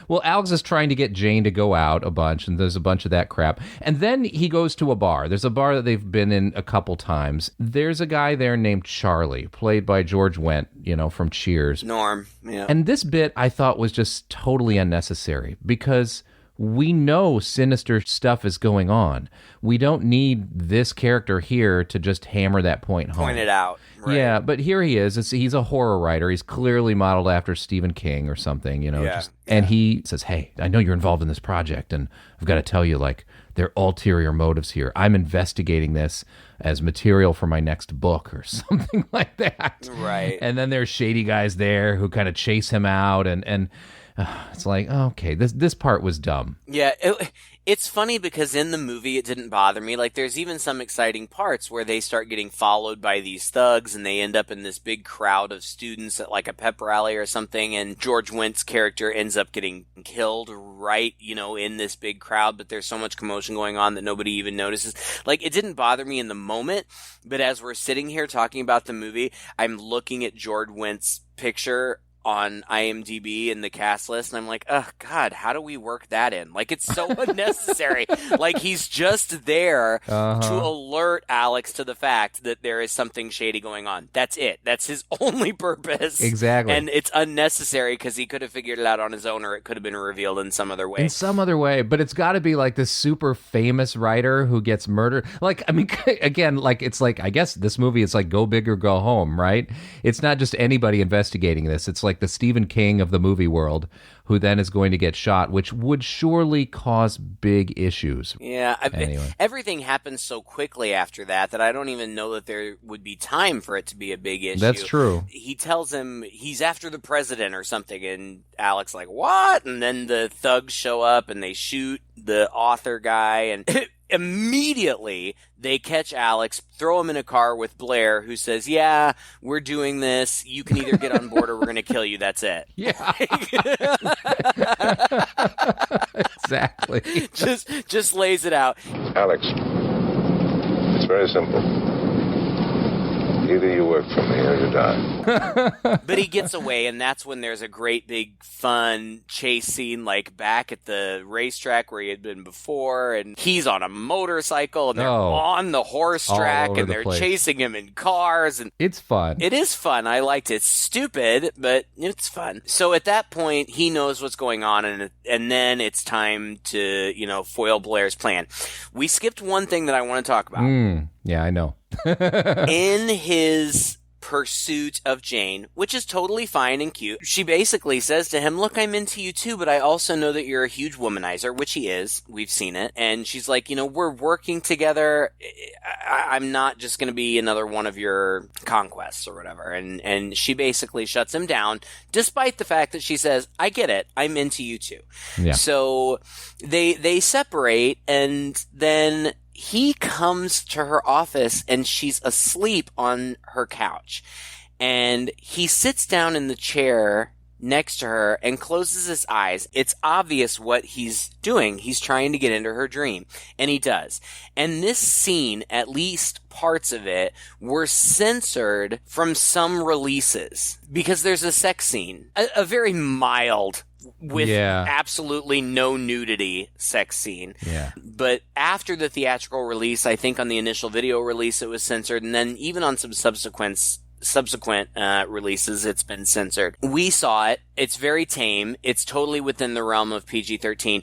Well, Alex is trying to get Jane to go out a bunch, and there's a bunch of that crap. And then he goes to a bar. There's a bar that they've been in a couple times. There's a guy there named Charlie, played by George Wendt, you know, from Cheers. Norm, yeah. And this bit I thought was just totally unnecessary because we know sinister stuff is going on. We don't need this character here to just hammer that point home. Point it out. Right. Yeah, but here he is. He's a horror writer. He's clearly modeled after Stephen King or something, you know. Yeah. And he says, hey, I know you're involved in this project, and I've got to tell you, like, there are ulterior motives here. I'm investigating this as material for my next book or something like that. Right. And then there's shady guys there who kind of chase him out, and it's like, oh, okay, this part was dumb. Yeah, it's funny because in the movie it didn't bother me. Like, there's even some exciting parts where they start getting followed by these thugs, and they end up in this big crowd of students at like a pep rally or something, and George Wendt's character ends up getting killed right, you know, in this big crowd, but there's so much commotion going on that nobody even notices. Like, it didn't bother me in the moment, but as we're sitting here talking about the movie, I'm looking at George Wendt's picture on IMDb in the cast list, and I'm like, oh God, how do we work that in? Like, it's so unnecessary. Like, he's just there to alert Alex to the fact that there is something shady going on. That's it. That's his only purpose. Exactly. And it's unnecessary because he could have figured it out on his own, or it could have been revealed in some other way. In some other way, but it's got to be like this super famous writer who gets murdered. Like, I mean, again, like, it's like, I guess this movie is like Go Big or Go Home, right? It's not just anybody investigating this. It's like the Stephen King of the movie world, who then is going to get shot, which would surely cause big issues. Yeah, anyway. Everything happens so quickly after that I don't even know that there would be time for it to be a big issue. That's true. He tells him he's after the president or something, and Alex like, what? And then the thugs show up and they shoot the author guy, and immediately they catch Alex, throw him in a car with Blair, who says, yeah, we're doing this. You can either get on board or we're going to kill you. That's it. Yeah. Exactly. Just lays it out. Alex, it's very simple. Either you work for me or you die. But he gets away, and that's when there's a great big fun chase scene, like back at the racetrack where he had been before, and he's on a motorcycle, and they're on the horse track, and they're chasing him in cars. And it's fun. It is fun. I liked it. It's stupid, but it's fun. So at that point, he knows what's going on, and then it's time to, you know, foil Blair's plan. We skipped one thing that I want to talk about. Yeah, I know. In his pursuit of Jane, which is totally fine and cute, she basically says to him, look, I'm into you too, but I also know that you're a huge womanizer, which he is. We've seen it. And she's like, you know, we're working together. I'm not just going to be another one of your conquests or whatever. And she basically shuts him down, despite the fact that she says, I get it. I'm into you too. Yeah. So they separate, and then he comes to her office, and she's asleep on her couch. And he sits down in the chair next to her and closes his eyes. It's obvious what he's doing. He's trying to get into her dream, and he does. And this scene, at least parts of it, were censored from some releases because there's a sex scene, a very mild, with absolutely no nudity sex scene. Yeah. But after the theatrical release, I think on the initial video release it was censored, and then even on some subsequent releases it's been censored. We saw it. It's very tame. It's totally within the realm of PG-13.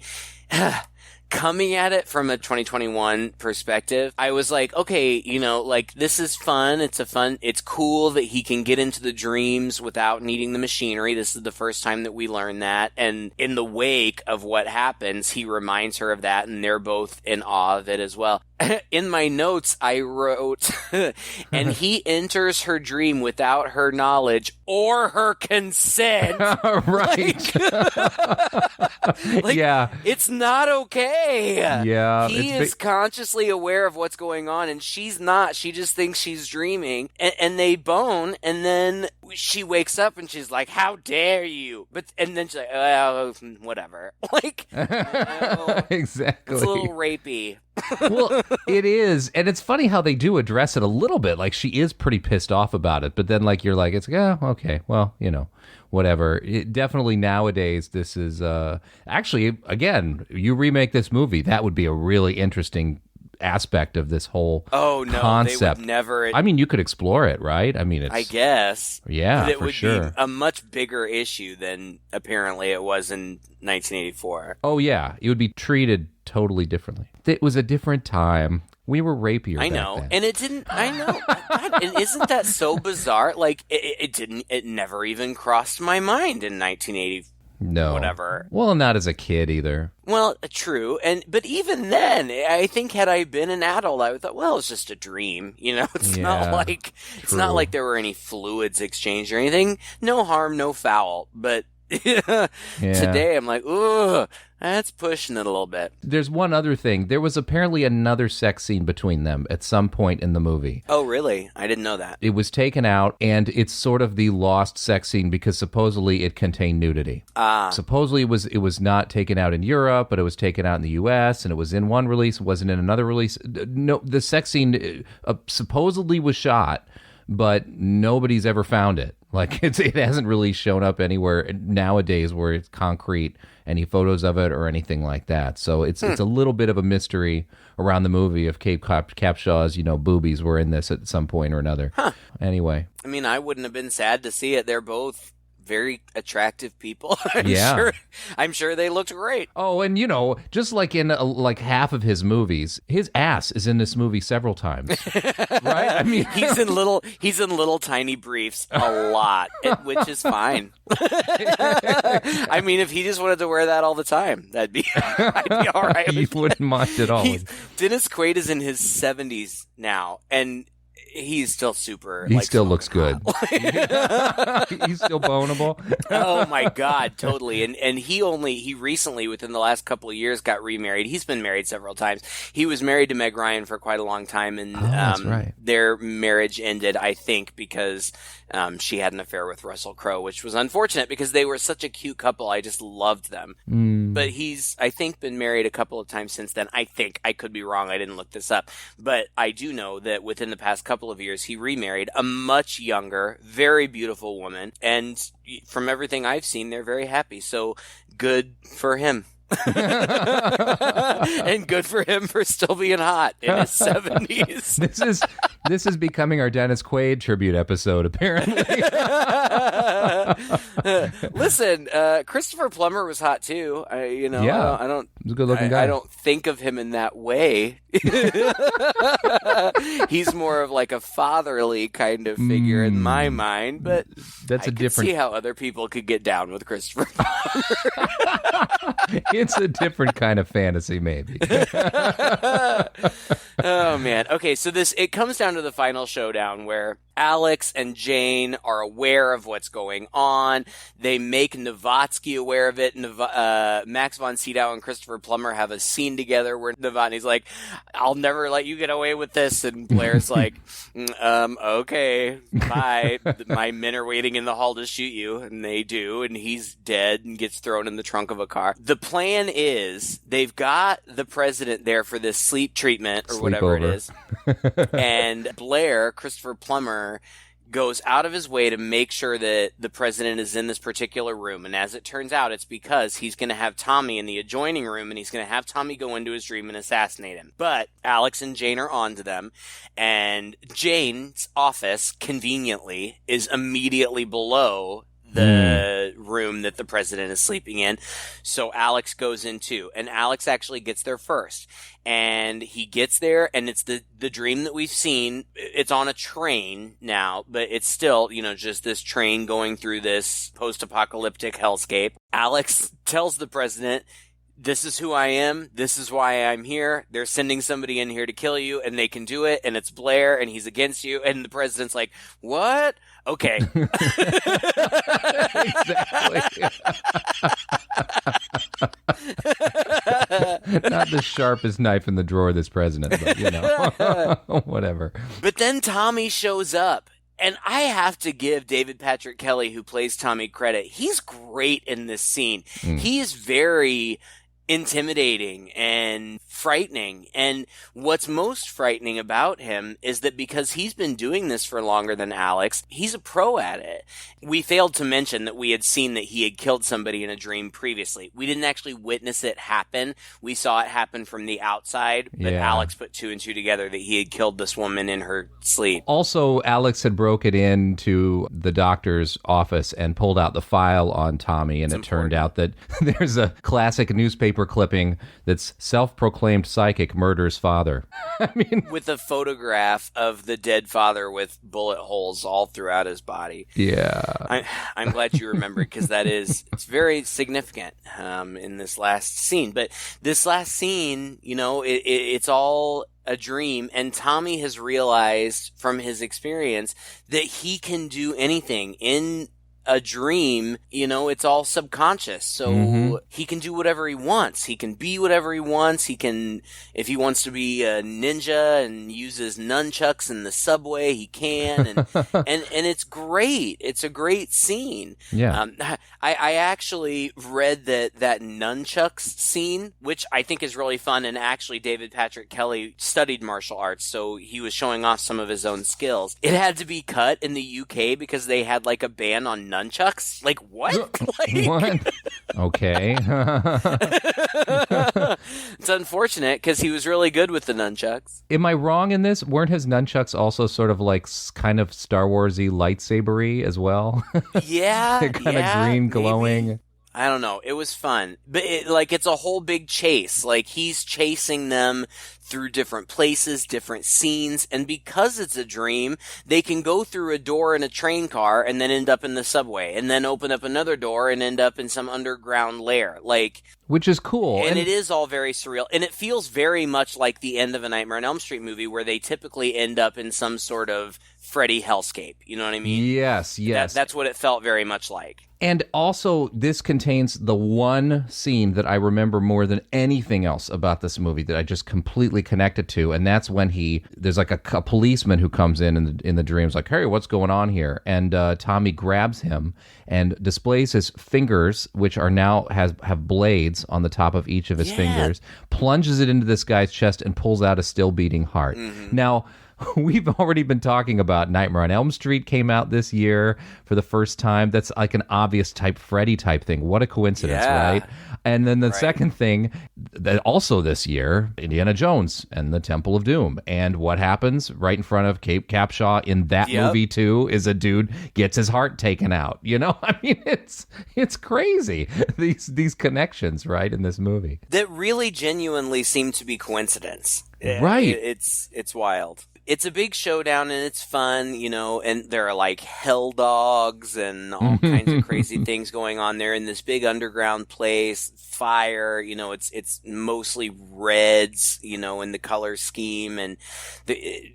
Coming at it from a 2021 perspective, I was like, okay, like, this is fun. It's cool that he can get into the dreams without needing the machinery. This is the first time that we learn that. And in the wake of what happens, he reminds her of that, and they're both in awe of it as well. In my notes, I wrote, and he enters her dream without her knowledge or her consent. Right. Yeah. It's not okay. Yeah. He is consciously aware of what's going on, and she's not. She just thinks she's dreaming. And they bone, and then she wakes up and she's like, how dare you? And then she's like, oh, whatever. Like, exactly. It's a little rapey. Well, it is. And it's funny how they do address it a little bit. Like, she is pretty pissed off about it. But then, like, you're like, it's like, oh, okay, well, whatever. Definitely nowadays, this is actually, again, you remake this movie, that would be a really interesting aspect of this whole concept. They would never. I mean, you could explore it, right? I mean, it's, I guess. Yeah, but it for would sure. be a much bigger issue than apparently it was in 1984. Oh, yeah. It would be treated totally differently. It was a different time. We were rapier. I know. Back then. And it didn't. I know. God, and isn't that so bizarre? Like, it never even crossed my mind in 1980. No. Whatever. Well, not as a kid either. Well, true. But even then, I think had I been an adult, I would thought, well, it's just a dream. It's not like there were any fluids exchanged or anything. No harm, no foul. But today I'm like, ugh, that's pushing it a little bit. There's one other thing. There was apparently another sex scene between them at some point in the movie. Oh, really? I didn't know that. It was taken out, and it's sort of the lost sex scene because supposedly it contained nudity. Supposedly it was not taken out in Europe, but it was taken out in the U.S., and it was in one release, it wasn't in another release. No, the sex scene supposedly was shot, but nobody's ever found it. Like, it hasn't really shown up anywhere nowadays where it's concrete, any photos of it or anything like that. So it's a little bit of a mystery around the movie if Capshaw's, boobies were in this at some point or another. Anyway. I mean, I wouldn't have been sad to see it. They're both very attractive people. I'm sure they looked great. Oh, and just like in like half of his movies, his ass is in this movie several times. Right? I mean, he's in little tiny briefs a lot, which is fine. I mean, if he just wanted to wear that all the time, I'd be all right. You wouldn't mind at all. Dennis Quaid is in his 70s now, and he's still super. He still looks good. He's still boneable. Oh my God, totally. And he recently, within the last couple of years, got remarried. He's been married several times. He was married to Meg Ryan for quite a long time, and that's right. Their marriage ended, I think, because she had an affair with Russell Crowe, which was unfortunate because they were such a cute couple. I just loved them. But he's, I think, been married a couple of times since then. I think. I could be wrong. I didn't look this up. But I do know that within the past couple of years, he remarried a much younger, very beautiful woman. And from everything I've seen, they're very happy. So good for him. And good for him for still being hot in his 70s. This is becoming our Dennis Quaid tribute episode, apparently. Listen, Christopher Plummer was hot too. I don't. He's a good-looking guy. I don't think of him in that way. He's more of like a fatherly kind of figure in my mind, but that's I could see how other people could get down with Christopher Plummer. It's a different kind of fantasy, maybe. Oh man. Okay, so it comes down to the final showdown where Alex and Jane are aware of what's going on. They make Novatsky aware of it. Max von Sydow and Christopher Plummer have a scene together where Novotny's like, I'll never let you get away with this. And Blair's like, okay, bye. My men are waiting in the hall to shoot you. And they do. And he's dead and gets thrown in the trunk of a car. The plan is they've got the president there for this sleep treatment or whatever it is. And Blair, Christopher Plummer, goes out of his way to make sure that the president is in this particular room. And as it turns out, it's because he's going to have Tommy in the adjoining room, and he's going to have Tommy go into his dream and assassinate him. But Alex and Jane are on to them, and Jane's office, conveniently, is immediately below the room that the president is sleeping in. So Alex goes in too. And Alex actually gets there first. And he gets there, and it's the dream that we've seen. It's on a train now, but it's still, just this train going through this post-apocalyptic hellscape. Alex tells the president, this is who I am. This is why I'm here. They're sending somebody in here to kill you, and they can do it, and it's Blair, and he's against you. And the president's like, what? Okay. Exactly. Not the sharpest knife in the drawer, this president, but, whatever. But then Tommy shows up. And I have to give David Patrick Kelly, who plays Tommy, credit. He's great in this scene. He is very intimidating and frightening. And what's most frightening about him is that because he's been doing this for longer than Alex, he's a pro at it. We failed to mention that we had seen that he had killed somebody in a dream previously. We didn't actually witness it happen. We saw it happen from the outside, but Alex put two and two together that he had killed this woman in her sleep. Also, Alex had broken into the doctor's office and pulled out the file on Tommy, and turned out that there's a classic newspaper clipping that's self-proclaimed psychic murders father. I mean, with a photograph of the dead father with bullet holes all throughout his body. Yeah. I'm glad you remembered, because it's very significant in this last scene. But this last scene, it's all a dream, and Tommy has realized from his experience that he can do anything in a dream. It's all subconscious, so he can do whatever he wants. He can be whatever he wants. He can, if he wants to be a ninja and uses nunchucks in the subway, he can, and it's great. It's a great scene. Yeah. I actually read that nunchucks scene, which I think is really fun, and actually David Patrick Kelly studied martial arts, so he was showing off some of his own skills. It had to be cut in the UK because they had like a ban on nunchucks. Like, what? What? Okay. It's unfortunate because he was really good with the nunchucks. Am I wrong in this? Weren't his nunchucks also sort of like kind of Star Wars-y lightsaber-y as well? Yeah. They're kind of green glowing. Maybe. I don't know. It was fun. But it's a whole big chase. Like, he's chasing them through different places, different scenes, and because it's a dream, they can go through a door in a train car and then end up in the subway, and then open up another door and end up in some underground lair. Which is cool. And it is all very surreal. And it feels very much like the end of a Nightmare on Elm Street movie, where they typically end up in some sort of Freddy hellscape. You know what I mean? Yes. That's what it felt very much like. And also, this contains the one scene that I remember more than anything else about this movie that I just completely connected to, and that's when there's like a policeman who comes in the dreams, like, hey, what's going on here? And Tommy grabs him and displays his fingers, which are now have blades on the top of each of his fingers, plunges it into this guy's chest, and pulls out a still beating heart. Now, we've already been talking about Nightmare on Elm Street came out this year for the first time. That's like an obvious type Freddy type thing. What a coincidence, right? And then the second thing, that also this year, Indiana Jones and the Temple of Doom. And what happens right in front of Capshaw in that movie too is a dude gets his heart taken out. I mean, it's crazy. These connections, right, in this movie. That really genuinely seem to be coincidence. Right. It's wild. it's a big showdown and it's fun, and there are like hell dogs and all kinds of crazy things going on there in this big underground place. Fire, it's mostly reds, in the color scheme, and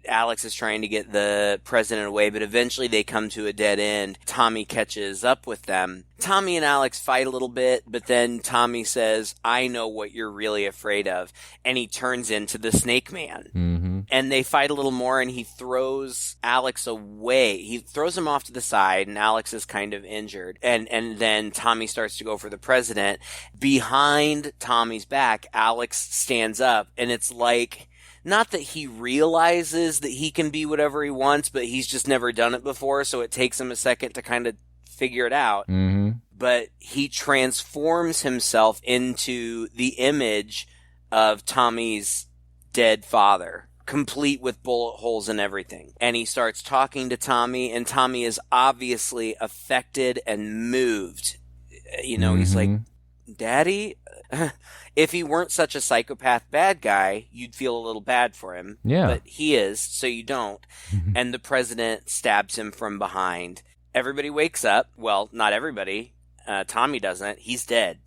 Alex is trying to get the president away, but eventually they come to a dead end. Tommy catches up with them. Tommy and Alex fight a little bit, but then Tommy says, I know what you're really afraid of, and he turns into the Snake Man. Mm-hmm. And they fight a little more, and he throws Alex away. He throws him off to the side, and Alex is kind of injured. And then Tommy starts to go for the president. Behind Tommy's back, Alex stands up, and it's like, not that he realizes that he can be whatever he wants, but he's just never done it before, so it takes him a second to kind of figure it out. Mm-hmm. But he transforms himself into the image of Tommy's dead father, complete with bullet holes and everything. And he starts talking to Tommy, and Tommy is obviously affected and moved. He's like, Daddy? If he weren't such a psychopath bad guy, you'd feel a little bad for him. Yeah. But he is, so you don't. And the president stabs him from behind. Everybody wakes up. Well, not everybody. Tommy doesn't. He's dead.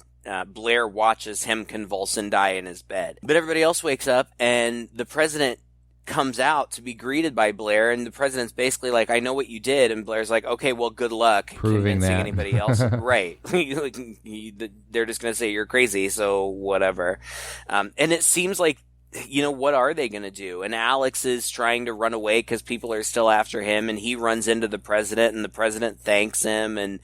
Blair watches him convulse and die in his bed. But everybody else wakes up, and the president comes out to be greeted by Blair, and the president's basically like, I know what you did, and Blair's like, okay, well, good luck proving convincing that. Anybody else. Right. They're just going to say you're crazy, so whatever. And it seems like, what are they going to do? And Alex is trying to run away because people are still after him, and he runs into the president, and the president thanks him and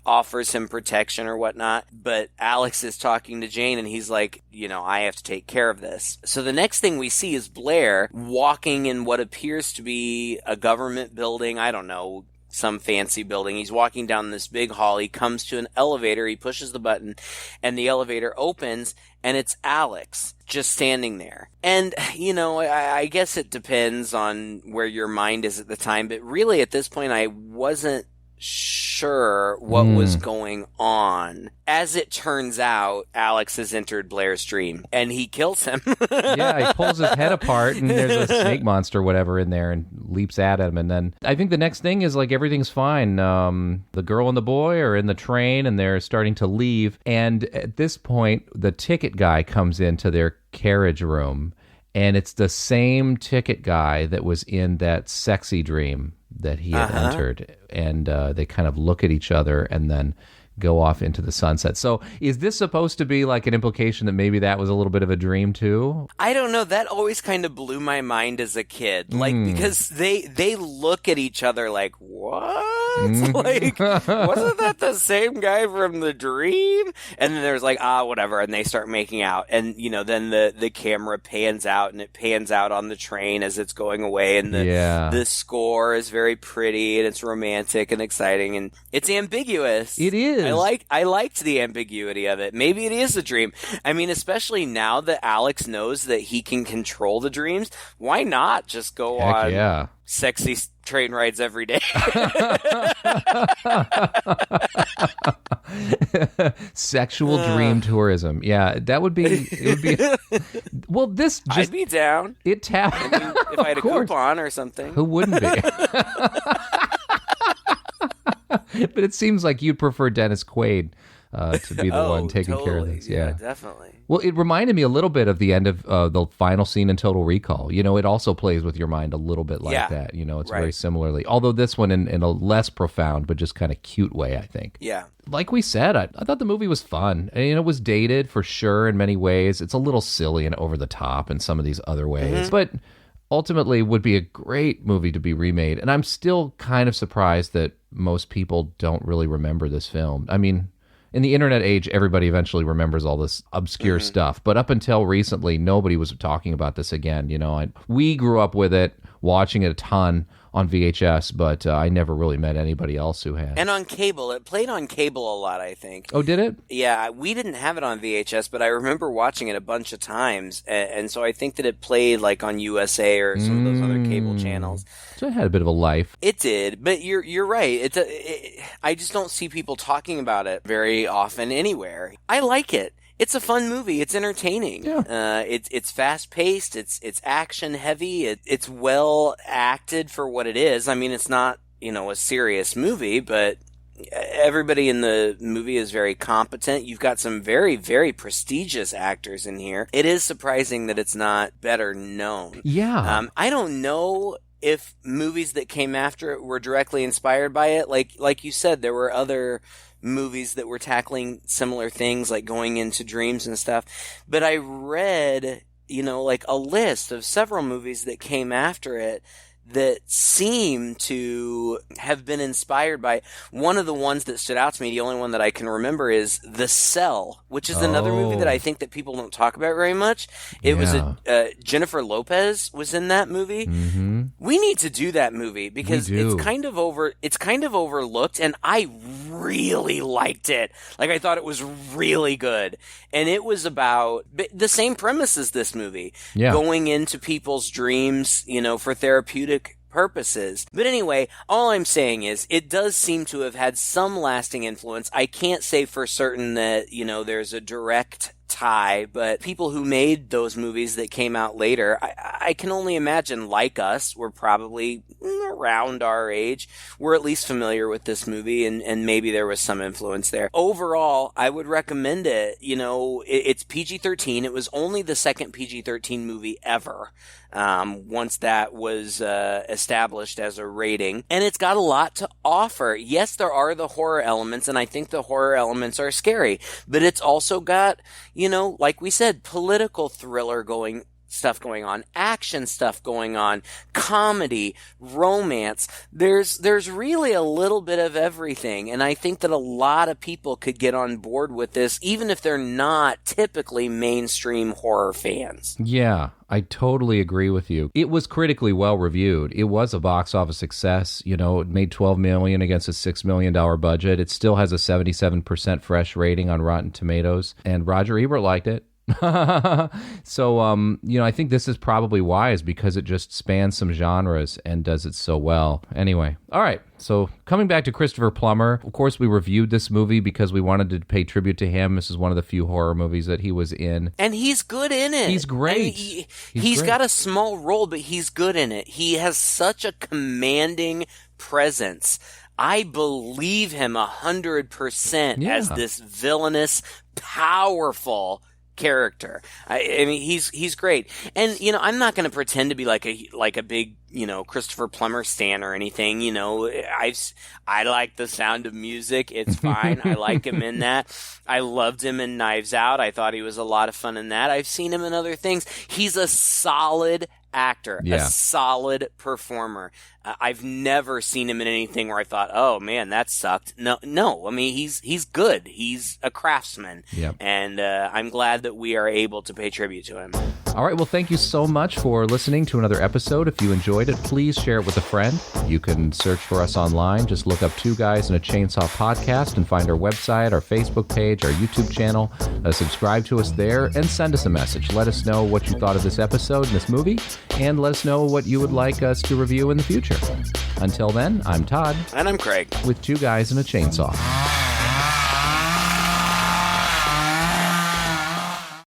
offers him protection or whatnot. But Alex is talking to Jane, and he's like, I have to take care of this. So the next thing we see is Blair walking in what appears to be a government building. I don't know, some fancy building. He's walking down this big hall. He comes to an elevator. He pushes the button, and the elevator opens, and it's Alex just standing there. And, I guess it depends on where your mind is at the time, but really at this point I wasn't sure what was going on. As it turns out, Alex has entered Blair's dream, and he kills him. Yeah, he pulls his head apart, and there's a snake monster, whatever, in there, and leaps at him. And then I think the next thing is like everything's fine. The girl and the boy are in the train, and they're starting to leave. And at this point, the ticket guy comes into their carriage room, and it's the same ticket guy that was in that sexy dream that he had entered, and they kind of look at each other and then go off into the sunset. So is this supposed to be like an implication that maybe that was a little bit of a dream too? I don't know. That always kind of blew my mind as a kid. Like, because they look at each other like, what? Like, wasn't that the same guy from the dream? And then there's like, whatever. And they start making out. And, then the camera pans out, and it pans out on the train as it's going away. And the score is very pretty, and it's romantic and exciting, and it's ambiguous. It is. I liked the ambiguity of it. Maybe it is a dream. I mean, especially now that Alex knows that he can control the dreams, why not just go on sexy train rides every day? Sexual dream tourism. Yeah, that would be. It would be. Well, this just. I'd be down. If I had a coupon or something. Who wouldn't be? But it seems like you'd prefer Dennis Quaid to be the one taking care of this. Yeah, definitely. Well, it reminded me a little bit of the end of the final scene in Total Recall. It also plays with your mind a little bit like that. It's very similarly. Although this one in a less profound, but just kind of cute way, I think. Yeah. Like we said, I thought the movie was fun. It was dated for sure in many ways. It's a little silly and over the top in some of these other ways. But ultimately would be a great movie to be remade. And I'm still kind of surprised that most people don't really remember this film. I mean, in the internet age, everybody eventually remembers all this obscure stuff. But up until recently, nobody was talking about this again. We grew up with it, watching it a ton on VHS, but I never really met anybody else who had. And on cable. It played on cable a lot, I think. Oh, did it? Yeah, we didn't have it on VHS, but I remember watching it a bunch of times. And so I think that it played like on USA or some of those other cable channels. So it had a bit of a life. It did, but you're right. I just don't see people talking about it very often anywhere. I like it. It's a fun movie. It's entertaining. Yeah. It's fast paced. It's action heavy. It's well acted for what it is. I mean, it's not, a serious movie, but everybody in the movie is very competent. You've got some very, very prestigious actors in here. It is surprising that it's not better known. Yeah. I don't know if movies that came after it were directly inspired by it. Like you said, there were other movies that were tackling similar things, like going into dreams and stuff. But I read, like a list of several movies that came after it that seem to have been inspired by. One of the ones that stood out to me, the only one that I can remember, is The Cell, which is another movie that I think that people don't talk about very much. It was Jennifer Lopez was in that movie. Mm-hmm. We need to do that movie because it's kind of overlooked, and I really liked it. Like, I thought it was really good. And it was about the same premise as this movie. Yeah. Going into people's dreams, for therapeutic purposes. But anyway, all I'm saying is it does seem to have had some lasting influence. I can't say for certain that, there's a direct tie, but people who made those movies that came out later, I can only imagine, like us, we're probably around our age, we're at least familiar with this movie, and maybe there was some influence there. Overall, I would recommend it. It's PG-13. It was only the second PG-13 movie ever, once that was established as a rating, and it's got a lot to offer. Yes, there are the horror elements, and I think the horror elements are scary, but it's also got, like we said, political thriller stuff going on, action stuff going on, comedy, romance. There's really a little bit of everything, and I think that a lot of people could get on board with this, even if they're not typically mainstream horror fans. Yeah, I totally agree with you. It was critically well reviewed. It was a box office success. It made $12 million against a $6 million budget. It still has a 77% fresh rating on Rotten Tomatoes, and Roger Ebert liked it. So, I think this is probably wise because it just spans some genres and does it so well. Anyway, all right. So coming back to Christopher Plummer, of course, we reviewed this movie because we wanted to pay tribute to him. This is one of the few horror movies that he was in. And he's good in it. He's great. He's got a small role, but he's good in it. He has such a commanding presence. I believe him 100% as this villainous, powerful character. I mean, he's great. And, I'm not going to pretend to be like a big, Christopher Plummer stan or anything. I like The Sound of Music. It's fine. I like him in that. I loved him in Knives Out. I thought he was a lot of fun in that. I've seen him in other things. He's a solid actor, a solid performer. I've never seen him in anything where I thought, oh man, that sucked. No. I mean, he's good. He's a craftsman. Yep. And I'm glad that we are able to pay tribute to him. All right. Well, thank you so much for listening to another episode. If you enjoyed it, please share it with a friend. You can search for us online. Just look up Two Guys and a Chainsaw Podcast and find our website, our Facebook page, our YouTube channel. Subscribe to us there and send us a message. Let us know what you thought of this episode and this movie, and let us know what you would like us to review in the future. Until then, I'm Todd. And I'm Craig. With Two Guys and a Chainsaw.